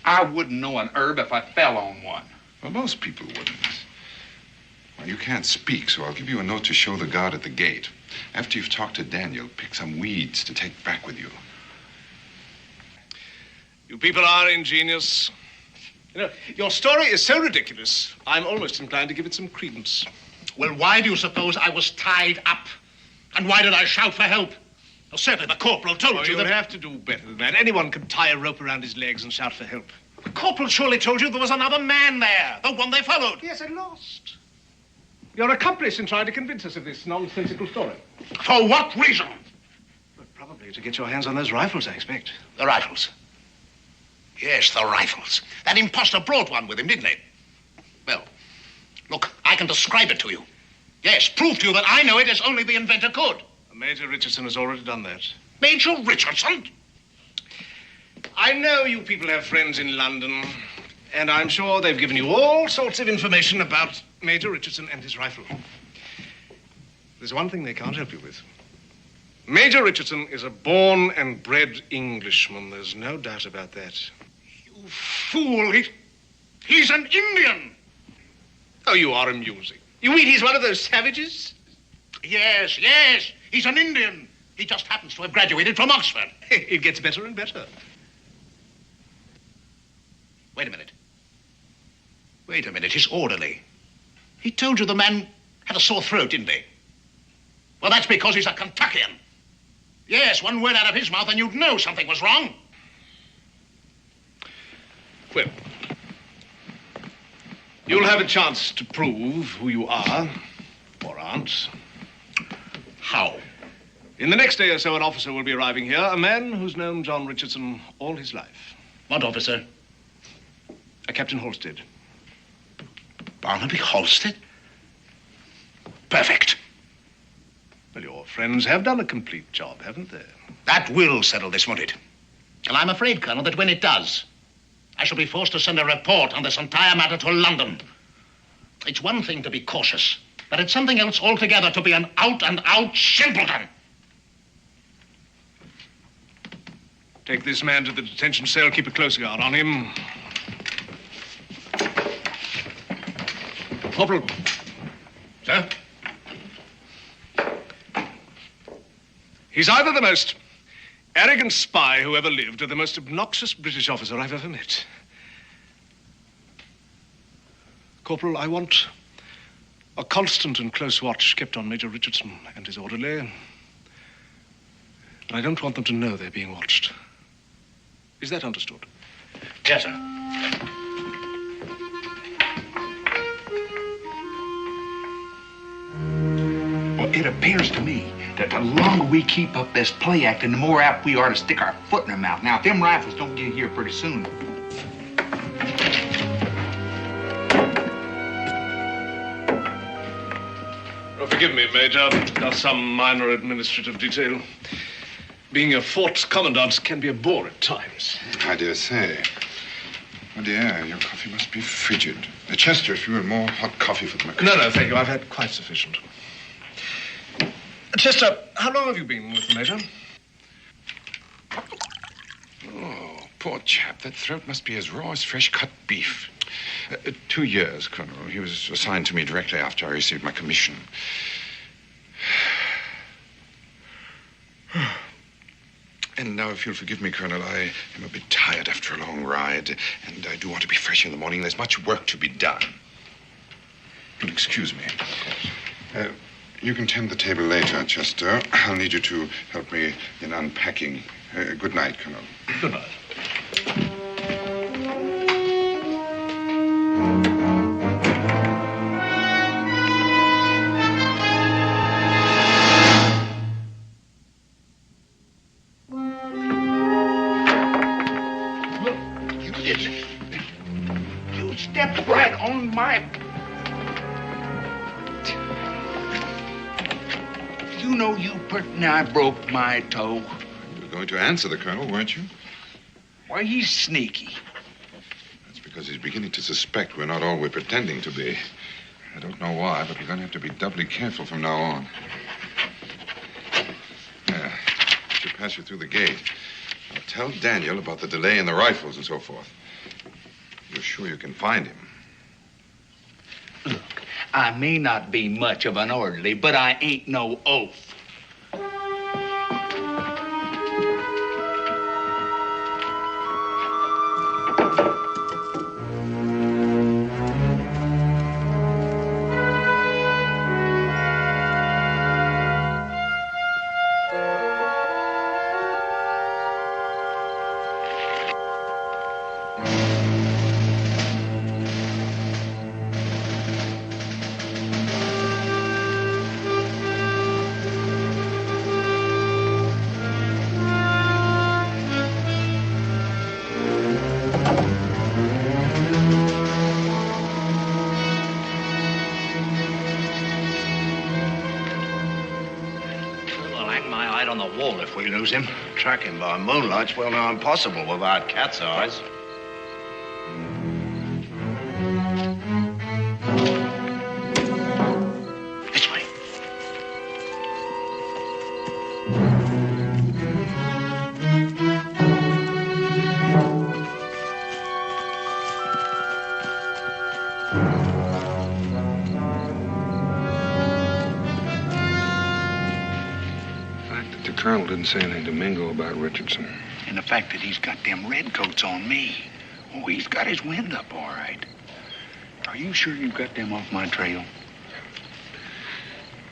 I wouldn't know an herb if I fell on one. Well, most people wouldn't. Well, you can't speak, so I'll give you a note to show the guard at the gate. After you've talked to Daniel, pick some weeds to take back with you. You people are ingenious. You know, your story is so ridiculous, I'm almost inclined to give it some credence. Well, why do you suppose I was tied up? And why did I shout for help? Well, certainly the corporal told you that... that... have to do better than that. Anyone can tie a rope around his legs and shout for help. The corporal surely told you there was another man there, the one they followed. Yes, and lost. Your accomplice in trying to convince us of this nonsensical story. For what reason? Well, probably to get your hands on those rifles, I expect. The rifles? Yes, the rifles. That imposter brought one with him, didn't he? Well, look, I can describe it to you. Yes, prove to you that I know it as only the inventor could. Major Richardson has already done that. Major Richardson? I know you people have friends in London, and I'm sure they've given you all sorts of information about Major Richardson and his rifle. There's one thing they can't help you with. Major Richardson is a born and bred Englishman. There's no doubt about that. You fool. He's an Indian. Oh, you are amusing. You mean he's one of those savages? Yes, yes. He's an Indian. He just happens to have graduated from Oxford. It gets better and better. Wait a minute. Wait a minute. His orderly. He told you the man had a sore throat, didn't he? Well, that's because he's a Kentuckian. Yes, one word out of his mouth and you'd know something was wrong. Well, you'll have a chance to prove who you are, or aren't. How? In the next day or so, an officer will be arriving here, a man who's known John Richardson all his life. What officer? A Captain Halstead. Barnaby Halstead? Perfect. Well, your friends have done a complete job, haven't they? That will settle this, won't it? And I'm afraid, Colonel, that when it does, I shall be forced to send a report on this entire matter to London. It's one thing to be cautious, but it's something else altogether to be an out-and-out simpleton. Take this man to the detention cell, keep a close guard on him. Corporal. Sir? He's either the most arrogant spy who ever lived or the most obnoxious British officer I've ever met. Corporal, I want a constant and close watch kept on Major Richardson and his orderly. But I don't want them to know they're being watched. Is that understood? Yes, sir. Well, it appears to me that the longer we keep up this play acting, the more apt we are to stick our foot in their mouth. Now, if them rifles don't get here pretty soon. Oh, forgive me, Major. Just some minor administrative detail. Being a fort commandant can be a bore at times. I dare say. Oh, dear, your coffee must be frigid. Chester, if you had more hot coffee for the McCoy. No, thank you. I've had quite sufficient. Chester, how long have you been with the Major? Oh, poor chap. That throat must be as raw as fresh-cut beef. 2 years, Colonel. He was assigned to me directly after I received my commission. And now, if you'll forgive me, Colonel, I am a bit tired after a long ride, and I do want to be fresh in the morning. There's much work to be done. You'll excuse me. You can tend the table later, Chester. I'll need you to help me in unpacking. Good night, Colonel. Good night. You stepped right on my... You know you pretty nigh broke my toe. You were going to answer the Colonel, weren't you? Why, he's sneaky. That's because he's beginning to suspect we're not all we're pretending to be. I don't know why, but we're going to have to be doubly careful from now on. I should pass you through the gate. Now, tell Daniel about the delay in the rifles and so forth. You're sure you can find him? Look, I may not be much of an orderly, but I ain't no oaf. If we lose him, track him by moonlight's well nigh impossible without cat's eyes. This way. The Colonel didn't say anything to Mingo about Richardson. And the fact that he's got them redcoats on me. Oh, he's got his wind up all right. Are you sure you got them off my trail?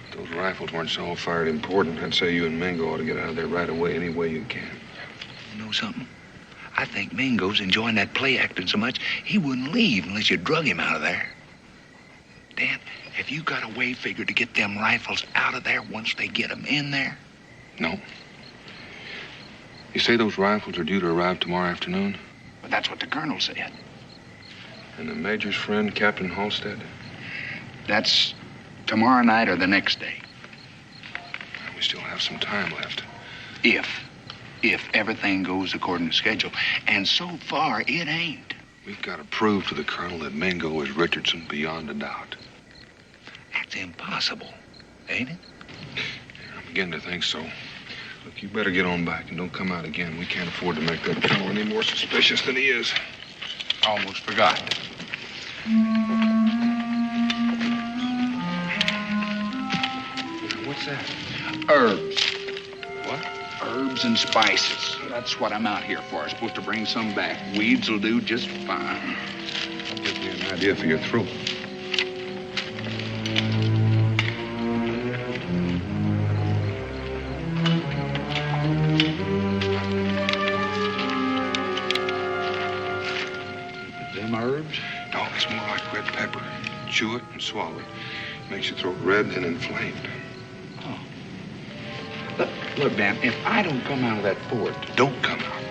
If those rifles weren't so fired important, I'd say you and Mingo ought to get out of there right away any way you can. You know something? I think Mingo's enjoying that play acting so much, he wouldn't leave unless you drug him out of there. Dan, have you got a way figured to get them rifles out of there once they get them in there? No. You say those rifles are due to arrive tomorrow afternoon? But that's what the Colonel said. And the Major's friend, Captain Halstead? That's tomorrow night or the next day. We still have some time left. If everything goes according to schedule. And so far, it ain't. We've got to prove to the Colonel that Mingo is Richardson beyond a doubt. That's impossible, ain't it? I'm beginning to think so. Look, you better get on back and don't come out again. We can't afford to make that Colonel any more suspicious than he is. Almost forgot. What's that? Herbs. What? Herbs and spices. That's what I'm out here for. I'm supposed to bring some back. Weeds will do just fine. Gives me an idea for your throat. Herbs? No, it's more like red pepper. Chew it and swallow it. Makes your throat red and inflamed. Oh. Look, Dan, if I don't come out of that fort... Don't come out.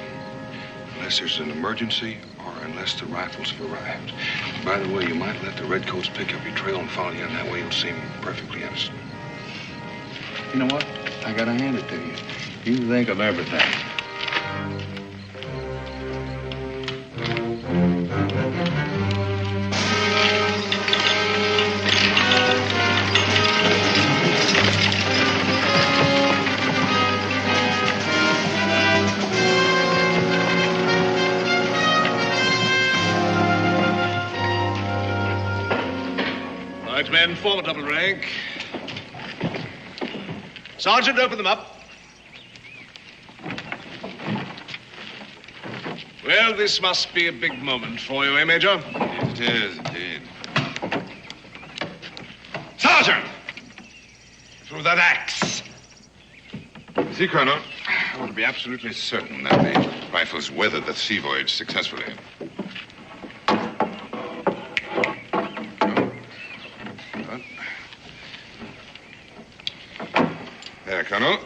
Unless there's an emergency or unless the rifles have arrived. By the way, you might let the redcoats pick up your trail and follow you, and that way you'll seem perfectly innocent. You know what? I gotta hand it to you. You think of everything. Men, form a double rank. Sergeant, open them up. Well, this must be a big moment for you, eh, Major? It is, indeed. Sergeant! Through that axe. See, Colonel, I want to be absolutely certain that the rifles weathered the sea voyage successfully. There, Colonel.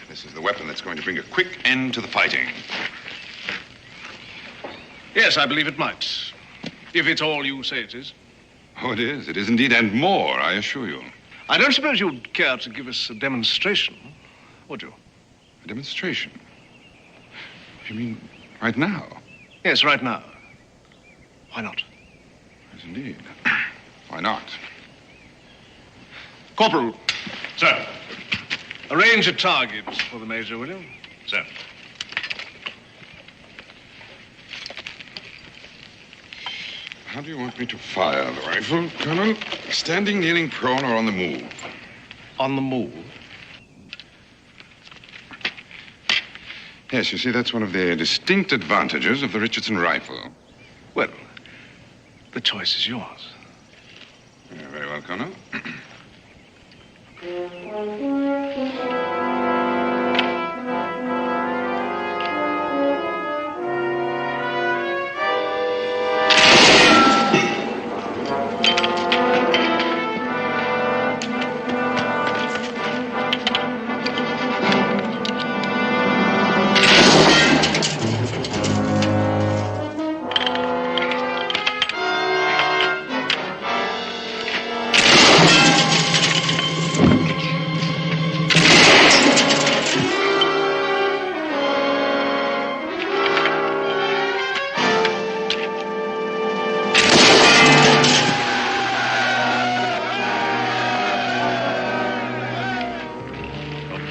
This is the weapon that's going to bring a quick end to the fighting. Yes, I believe it might. If it's all you say it is. Oh, it is. It is indeed, and more, I assure you. I don't suppose you'd care to give us a demonstration, would you? A demonstration? You mean right now? Yes, right now. Why not? Yes, indeed. Why not? Corporal. Sir. Arrange a target for the Major, will you? Sir. How do you want me to fire the rifle, Colonel? Standing, kneeling, prone, or on the move? On the move? Yes, you see, that's one of the distinct advantages of the Richardson rifle. Well, the choice is yours. Yeah, very well, Colonel.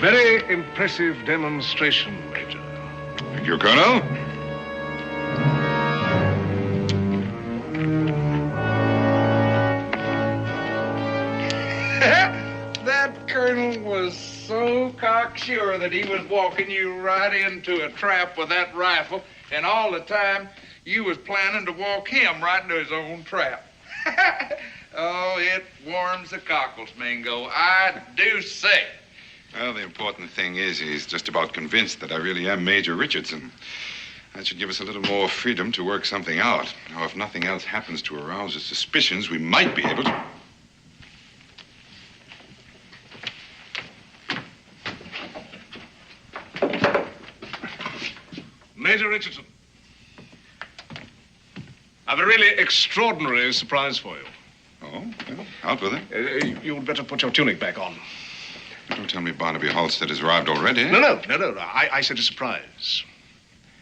Very impressive demonstration, Major. Thank you, Colonel. That colonel was so cocksure that he was walking you right into a trap with that rifle, and all the time you was planning to walk him right into his own trap. Oh, it warms the cockles, Mingo. I do say. Well, the important thing is he's just about convinced that I really am Major Richardson. That should give us a little more freedom to work something out. Now, if nothing else happens to arouse his suspicions, we might be able to... Major Richardson, I've a really extraordinary surprise for you. Oh, well, out with it. You'd better put your tunic back on. Don't tell me Barnaby Halstead has arrived already. No. I said a surprise.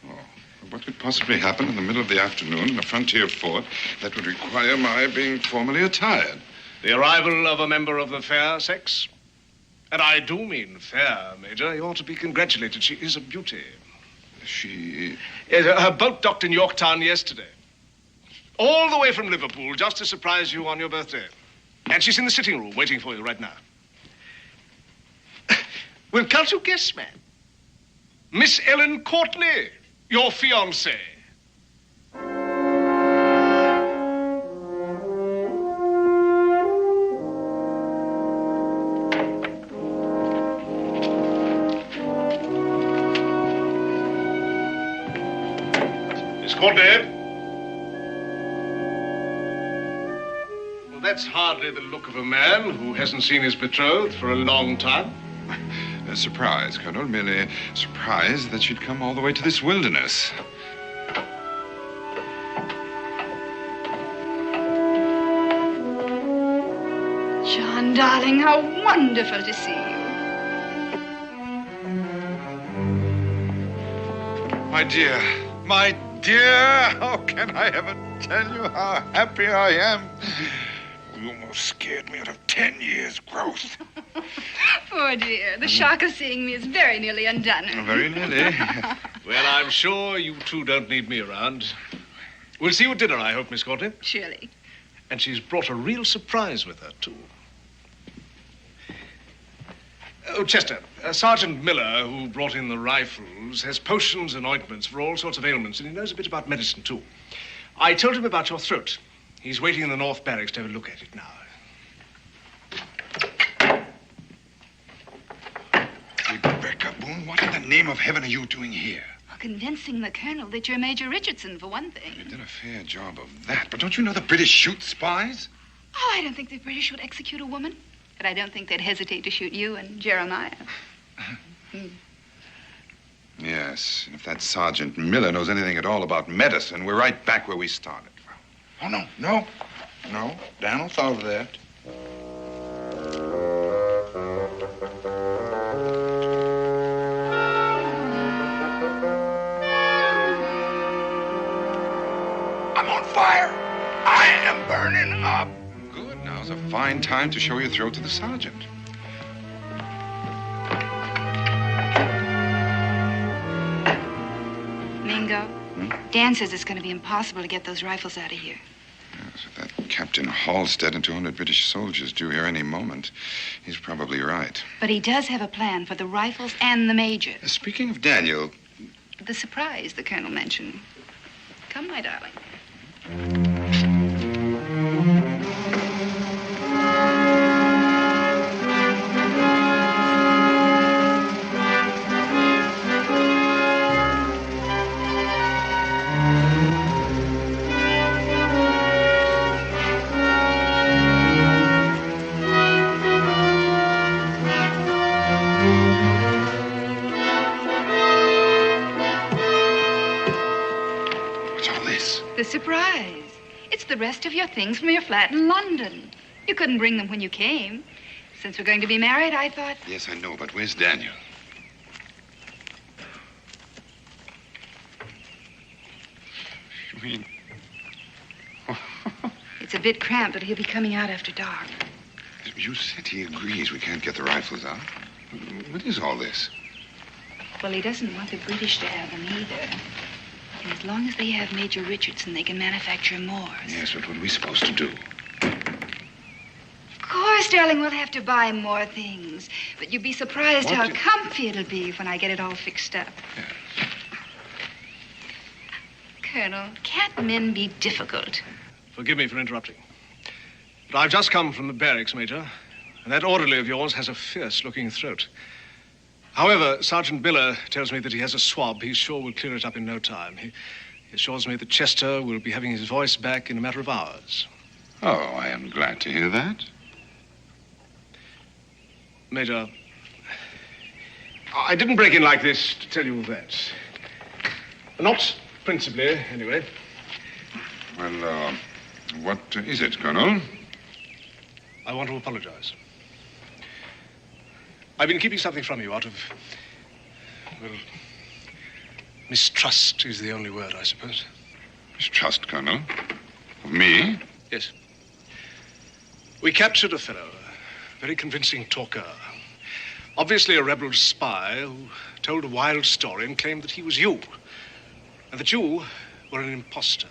Oh, what could possibly happen in the middle of the afternoon in a frontier fort that would require my being formally attired? The arrival of a member of the fair sex. And I do mean fair, Major. You ought to be congratulated. She is a beauty. She... Yes, her boat docked in Yorktown yesterday. All the way from Liverpool, just to surprise you on your birthday. And she's in the sitting room waiting for you right now. Well, can't you guess, man? Miss Ellen Courtney, your fiancée. Miss Courtney? Well, that's hardly the look of a man who hasn't seen his betrothed for a long time. A surprise, Colonel. Merely surprised that she'd come all the way to this wilderness. John, darling, how wonderful to see you. My dear, how can I ever tell you how happy I am? You almost scared me out of 10 years' growth. Poor dear. The shock of seeing me is very nearly undone. Very nearly. Well, I'm sure you two don't need me around. We'll see you at dinner, I hope, Miss Courtney. Surely. And she's brought a real surprise with her, too. Oh, Chester, Sergeant Miller, who brought in the rifles, has potions and ointments for all sorts of ailments, and he knows a bit about medicine, too. I told him about your throat. He's waiting in the North Barracks to have a look at it now. Rebecca, Boone, what in the name of heaven are you doing here? Well, convincing the colonel that you're Major Richardson, for one thing. You did a fair job of that, but don't you know the British shoot spies? Oh, I don't think the British would execute a woman. But I don't think they'd hesitate to shoot you and Jeremiah. Yes, and if that Sergeant Miller knows anything at all about medicine, we're right back where we started. Oh, no. Dan will solve that. I'm on fire. I am burning up. Good. Now's a fine time to show your throat to the sergeant. Mingo, Dan says it's going to be impossible to get those rifles out of here. Yes, if that Captain Halstead and 200 British soldiers due here any moment, he's probably right. But he does have a plan for the rifles and the major. Speaking of Daniel... The surprise the colonel mentioned. Come, my darling. The surprise. It's the rest of your things from your flat in London. You couldn't bring them when you came. Since we're going to be married, I thought... Yes, I know, but where's Daniel? You mean... It's a bit cramped, but he'll be coming out after dark. You said he agrees we can't get the rifles out. What is all this? Well, he doesn't want the British to have them either. And as long as they have Major Richardson, they can manufacture more. Yes, but what are we supposed to do? Of course, darling, we'll have to buy more things. But you'd be surprised how comfy it'll be when I get it all fixed up. Yeah. Colonel, can't men be difficult? Forgive me for interrupting. But I've just come from the barracks, Major, and that orderly of yours has a fierce-looking throat. However, Sergeant Miller tells me that he has a swab he's sure will clear it up in no time. He assures me that Chester will be having his voice back in a matter of hours. Oh, I am glad to hear that. Major, I didn't break in like this to tell you that. Not principally, anyway. Well, what is it, Colonel? I want to apologize. I've been keeping something from you out of, well, mistrust is the only word, I suppose. Mistrust, Colonel? Of me? Yes. We captured a fellow, a very convincing talker. Obviously a rebel spy who told a wild story and claimed that he was you, and that you were an imposter.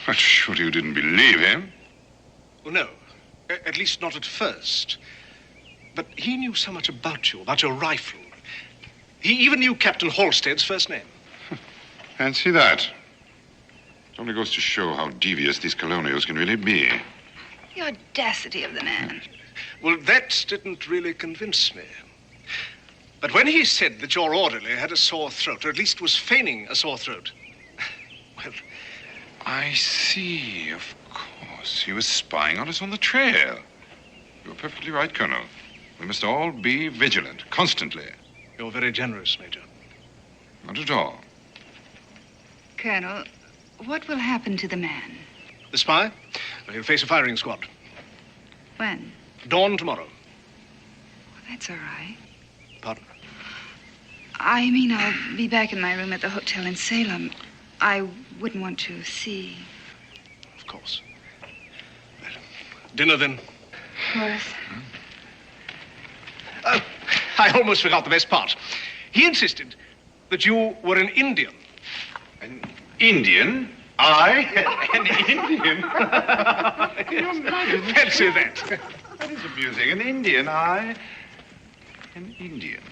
But surely you didn't believe him? Well, no. At least not at first. But he knew so much about you, about your rifle. He even knew Captain Halstead's first name. Fancy that. It only goes to show how devious these colonials can really be. The audacity of the man. Well, that didn't really convince me. But when he said that your orderly had a sore throat, or at least was feigning a sore throat, well... I see, of course. He was spying on us on the trail. You're perfectly right, Colonel. We must all be vigilant, constantly. You're very generous, Major. Not at all. Colonel, what will happen to the man? The spy? Well, he'll face a firing squad. When? Dawn tomorrow. Well, that's all right. Pardon? I mean, I'll be back in my room at the hotel in Salem. I wouldn't want to see. Of course. Well, dinner, then? Of course. Oh, I almost forgot the best part. He insisted that you were an Indian. An Indian? I? An Indian? Fancy that. That is amusing. An Indian, I? An Indian.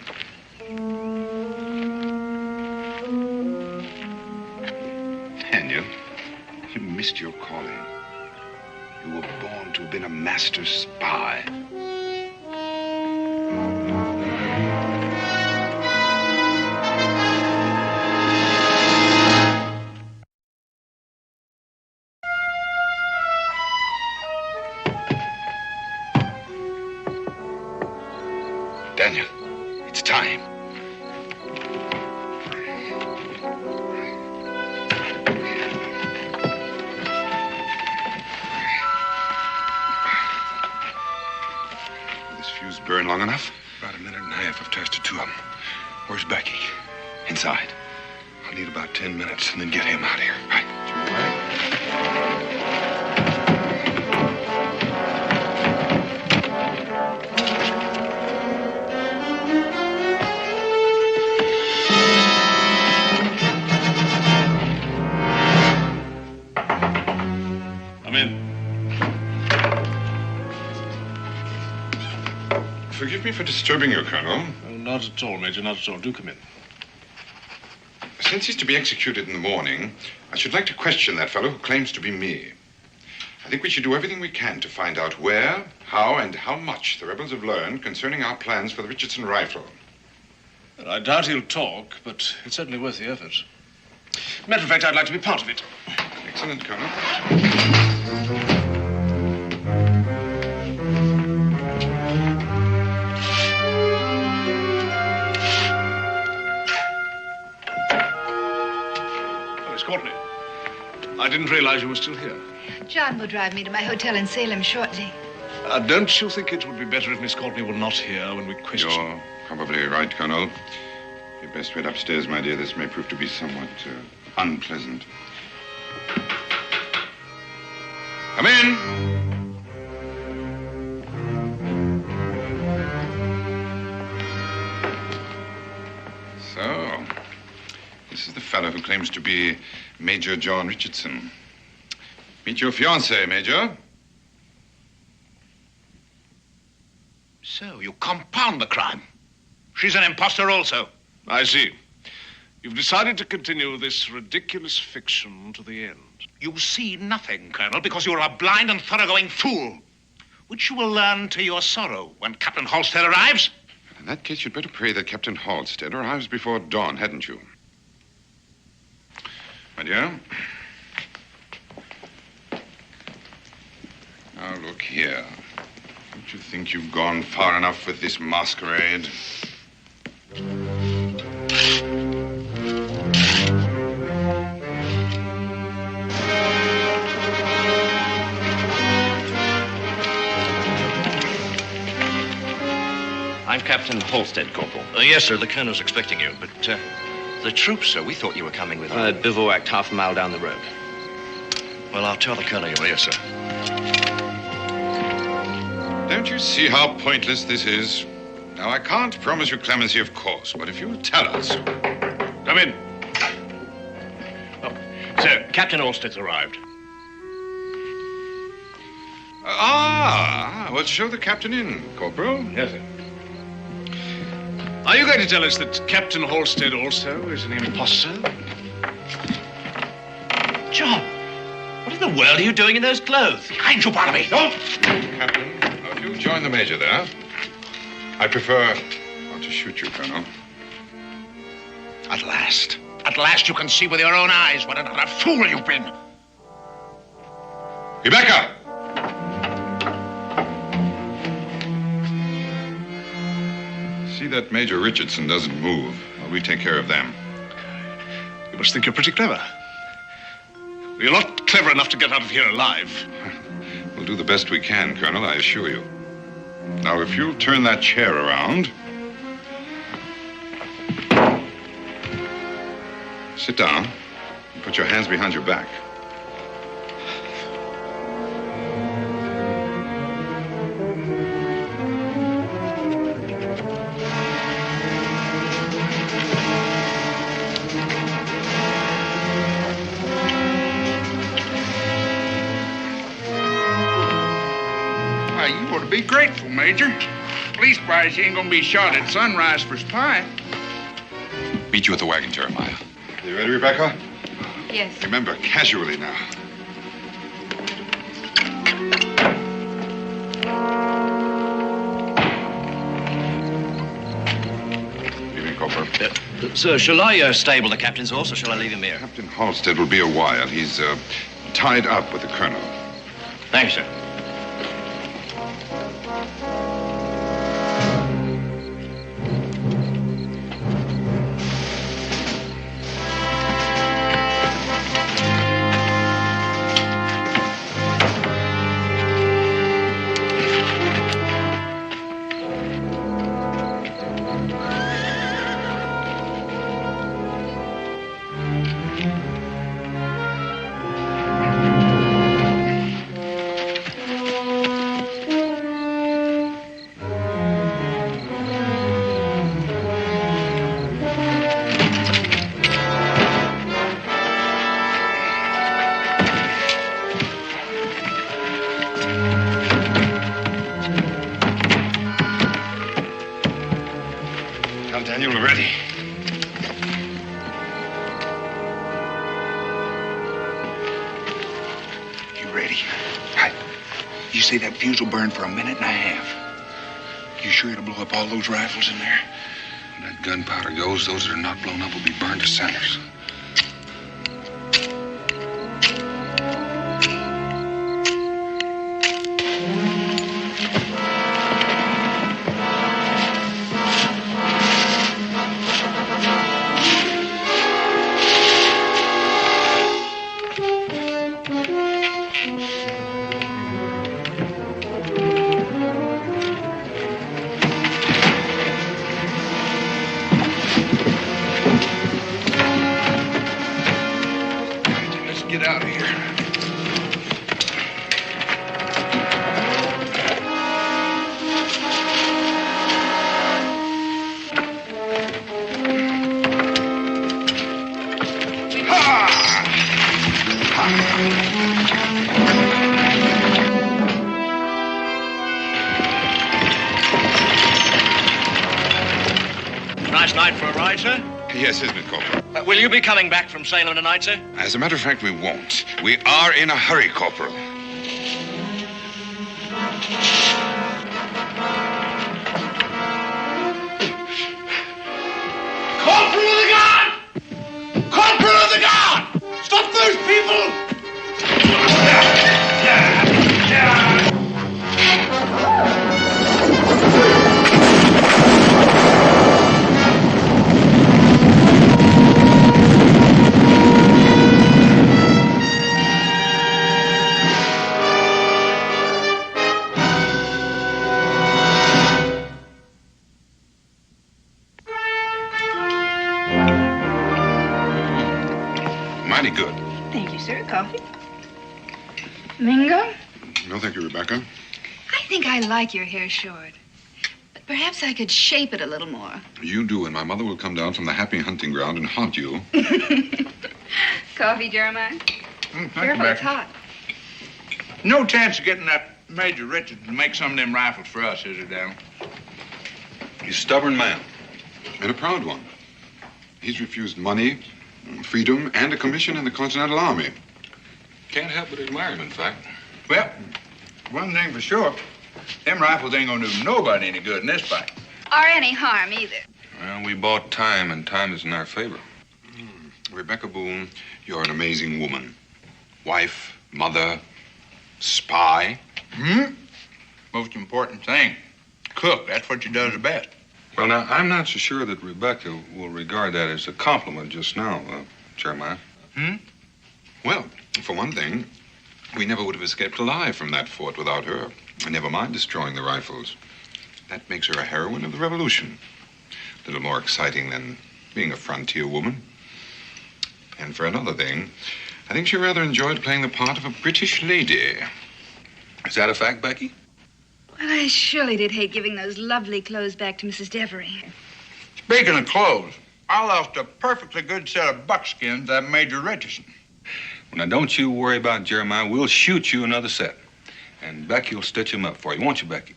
Daniel, you missed your calling. You were born to have been a master spy. Daniel, it's time. Will this fuse burn long enough? About a minute and a half. I've tested 2 of them. Where's Becky? Inside. I'll need about 10 minutes and then get him out of here. Right. Come in. Forgive me for disturbing you, Colonel. Oh, not at all, Major, not at all. Do come in. Since he's to be executed in the morning, I should like to question that fellow who claims to be me. I think we should do everything we can to find out where, how, and how much the rebels have learned concerning our plans for the Richardson rifle. Well, I doubt he'll talk, but it's certainly worth the effort. Matter of fact, I'd like to be part of it. Excellent, Colonel. Miss Courtney, I didn't realize you were still here. John will drive me to my hotel in Salem shortly. Don't you think it would be better if Miss Courtney were not here when we question? You're probably right, Colonel. You'd best wait upstairs, my dear. This may prove to be somewhat unpleasant. Come in. So, this is the fellow who claims to be Major John Richardson. Meet your fiancée, Major. So, you compound the crime. She's an imposter also. I see. You've decided to continue this ridiculous fiction to the end. You see nothing, Colonel, because you're a blind and thoroughgoing fool, which you will learn to your sorrow when Captain Halstead arrives. In that case, you'd better pray that Captain Halstead arrives before dawn, hadn't you? My dear. Now, look here. Don't you think you've gone far enough with this masquerade? I'm Captain Halstead, Corporal. Yes, sir. The colonel's expecting you. But the troops, sir, we thought you were coming with us. Bivouacked half a mile down the road. Well, I'll tell the colonel you're here, sir. Don't you see how pointless this is? Now, I can't promise you clemency, of course, but if you'll tell us... Come in. Oh, sir, Captain Halstead's arrived. Well, show the captain in, Corporal. Yes, sir. Are you going to tell us that Captain Halstead also is an imposter? John, what in the world are you doing in those clothes? Behind you, Barnaby! Don't! Captain, if you join the major there, I prefer not to shoot you, Colonel. At last you can see with your own eyes what another fool you've been. Rebecca! See that Major Richardson doesn't move, while we take care of them. You must think you're pretty clever. You're not clever enough to get out of here alive. We'll do the best we can, Colonel, I assure you. Now, if you'll turn that chair around. Sit down and put your hands behind your back. Be grateful, Major. Leastwise, you ain't gonna be shot at sunrise for spying. Meet you at the wagon, Jeremiah. You ready, Rebecca? Yes. Remember, casually now. Evening, Corporal. Sir, shall I stable the captain's horse, or shall I leave him here? Captain Halstead will be a while. He's tied up with the colonel. Thanks, sir. Daniel, we're ready. You ready? Right. You say that fuse will burn for a minute and a half. You sure it'll blow up all those rifles in there? When that gunpowder goes, those that are not blown up will be burned to cinders. Get out of here. Nice night for a ride, sir? Yes, isn't it, Corporal? Will you be coming back from Salem tonight, sir? As a matter of fact, we won't. We are in a hurry, Corporal. Corporal of the Guard! Corporal of the Guard! Stop those people! Mighty good. Thank you, sir. Coffee? Mingo? No, thank you, Rebecca. I think I like your hair short. But perhaps I could shape it a little more. You do, and my mother will come down from the happy hunting ground and haunt you. Coffee, Jeremiah? Careful, it's hot. No chance of getting that Major Richardson to make some of them rifles for us, is there, Daniel? He's a stubborn man, and a proud one. He's refused money, freedom, and a commission in the Continental Army. Can't help but admire him, in fact. Well, one thing for sure, them rifles ain't gonna do nobody any good in this fight. Or any harm, either. Well, we bought time, and time is in our favor. Rebecca Boone, you're an amazing woman. Wife, mother, spy. Most important thing, cook. That's what she does the best. Well, now, I'm not so sure that Rebecca will regard that as a compliment just now, Jeremiah. Well, for one thing, we never would have escaped alive from that fort without her. And never mind destroying the rifles. That makes her a heroine of the Revolution. A little more exciting than being a frontier woman. And for another thing, I think she rather enjoyed playing the part of a British lady. Is that a fact, Becky? Well, I surely did hate giving those lovely clothes back to Mrs. Devery. Speaking of clothes, I lost a perfectly good set of buckskins to that Major Richardson. Well, now, don't you worry about Jeremiah. We'll shoot you another set. And Becky will stitch them up for you, won't you, Becky?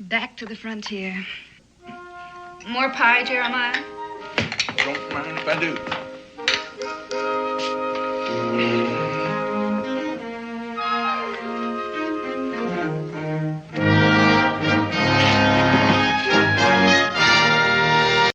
Back to the frontier. More pie, Jeremiah? Don't mind if I do.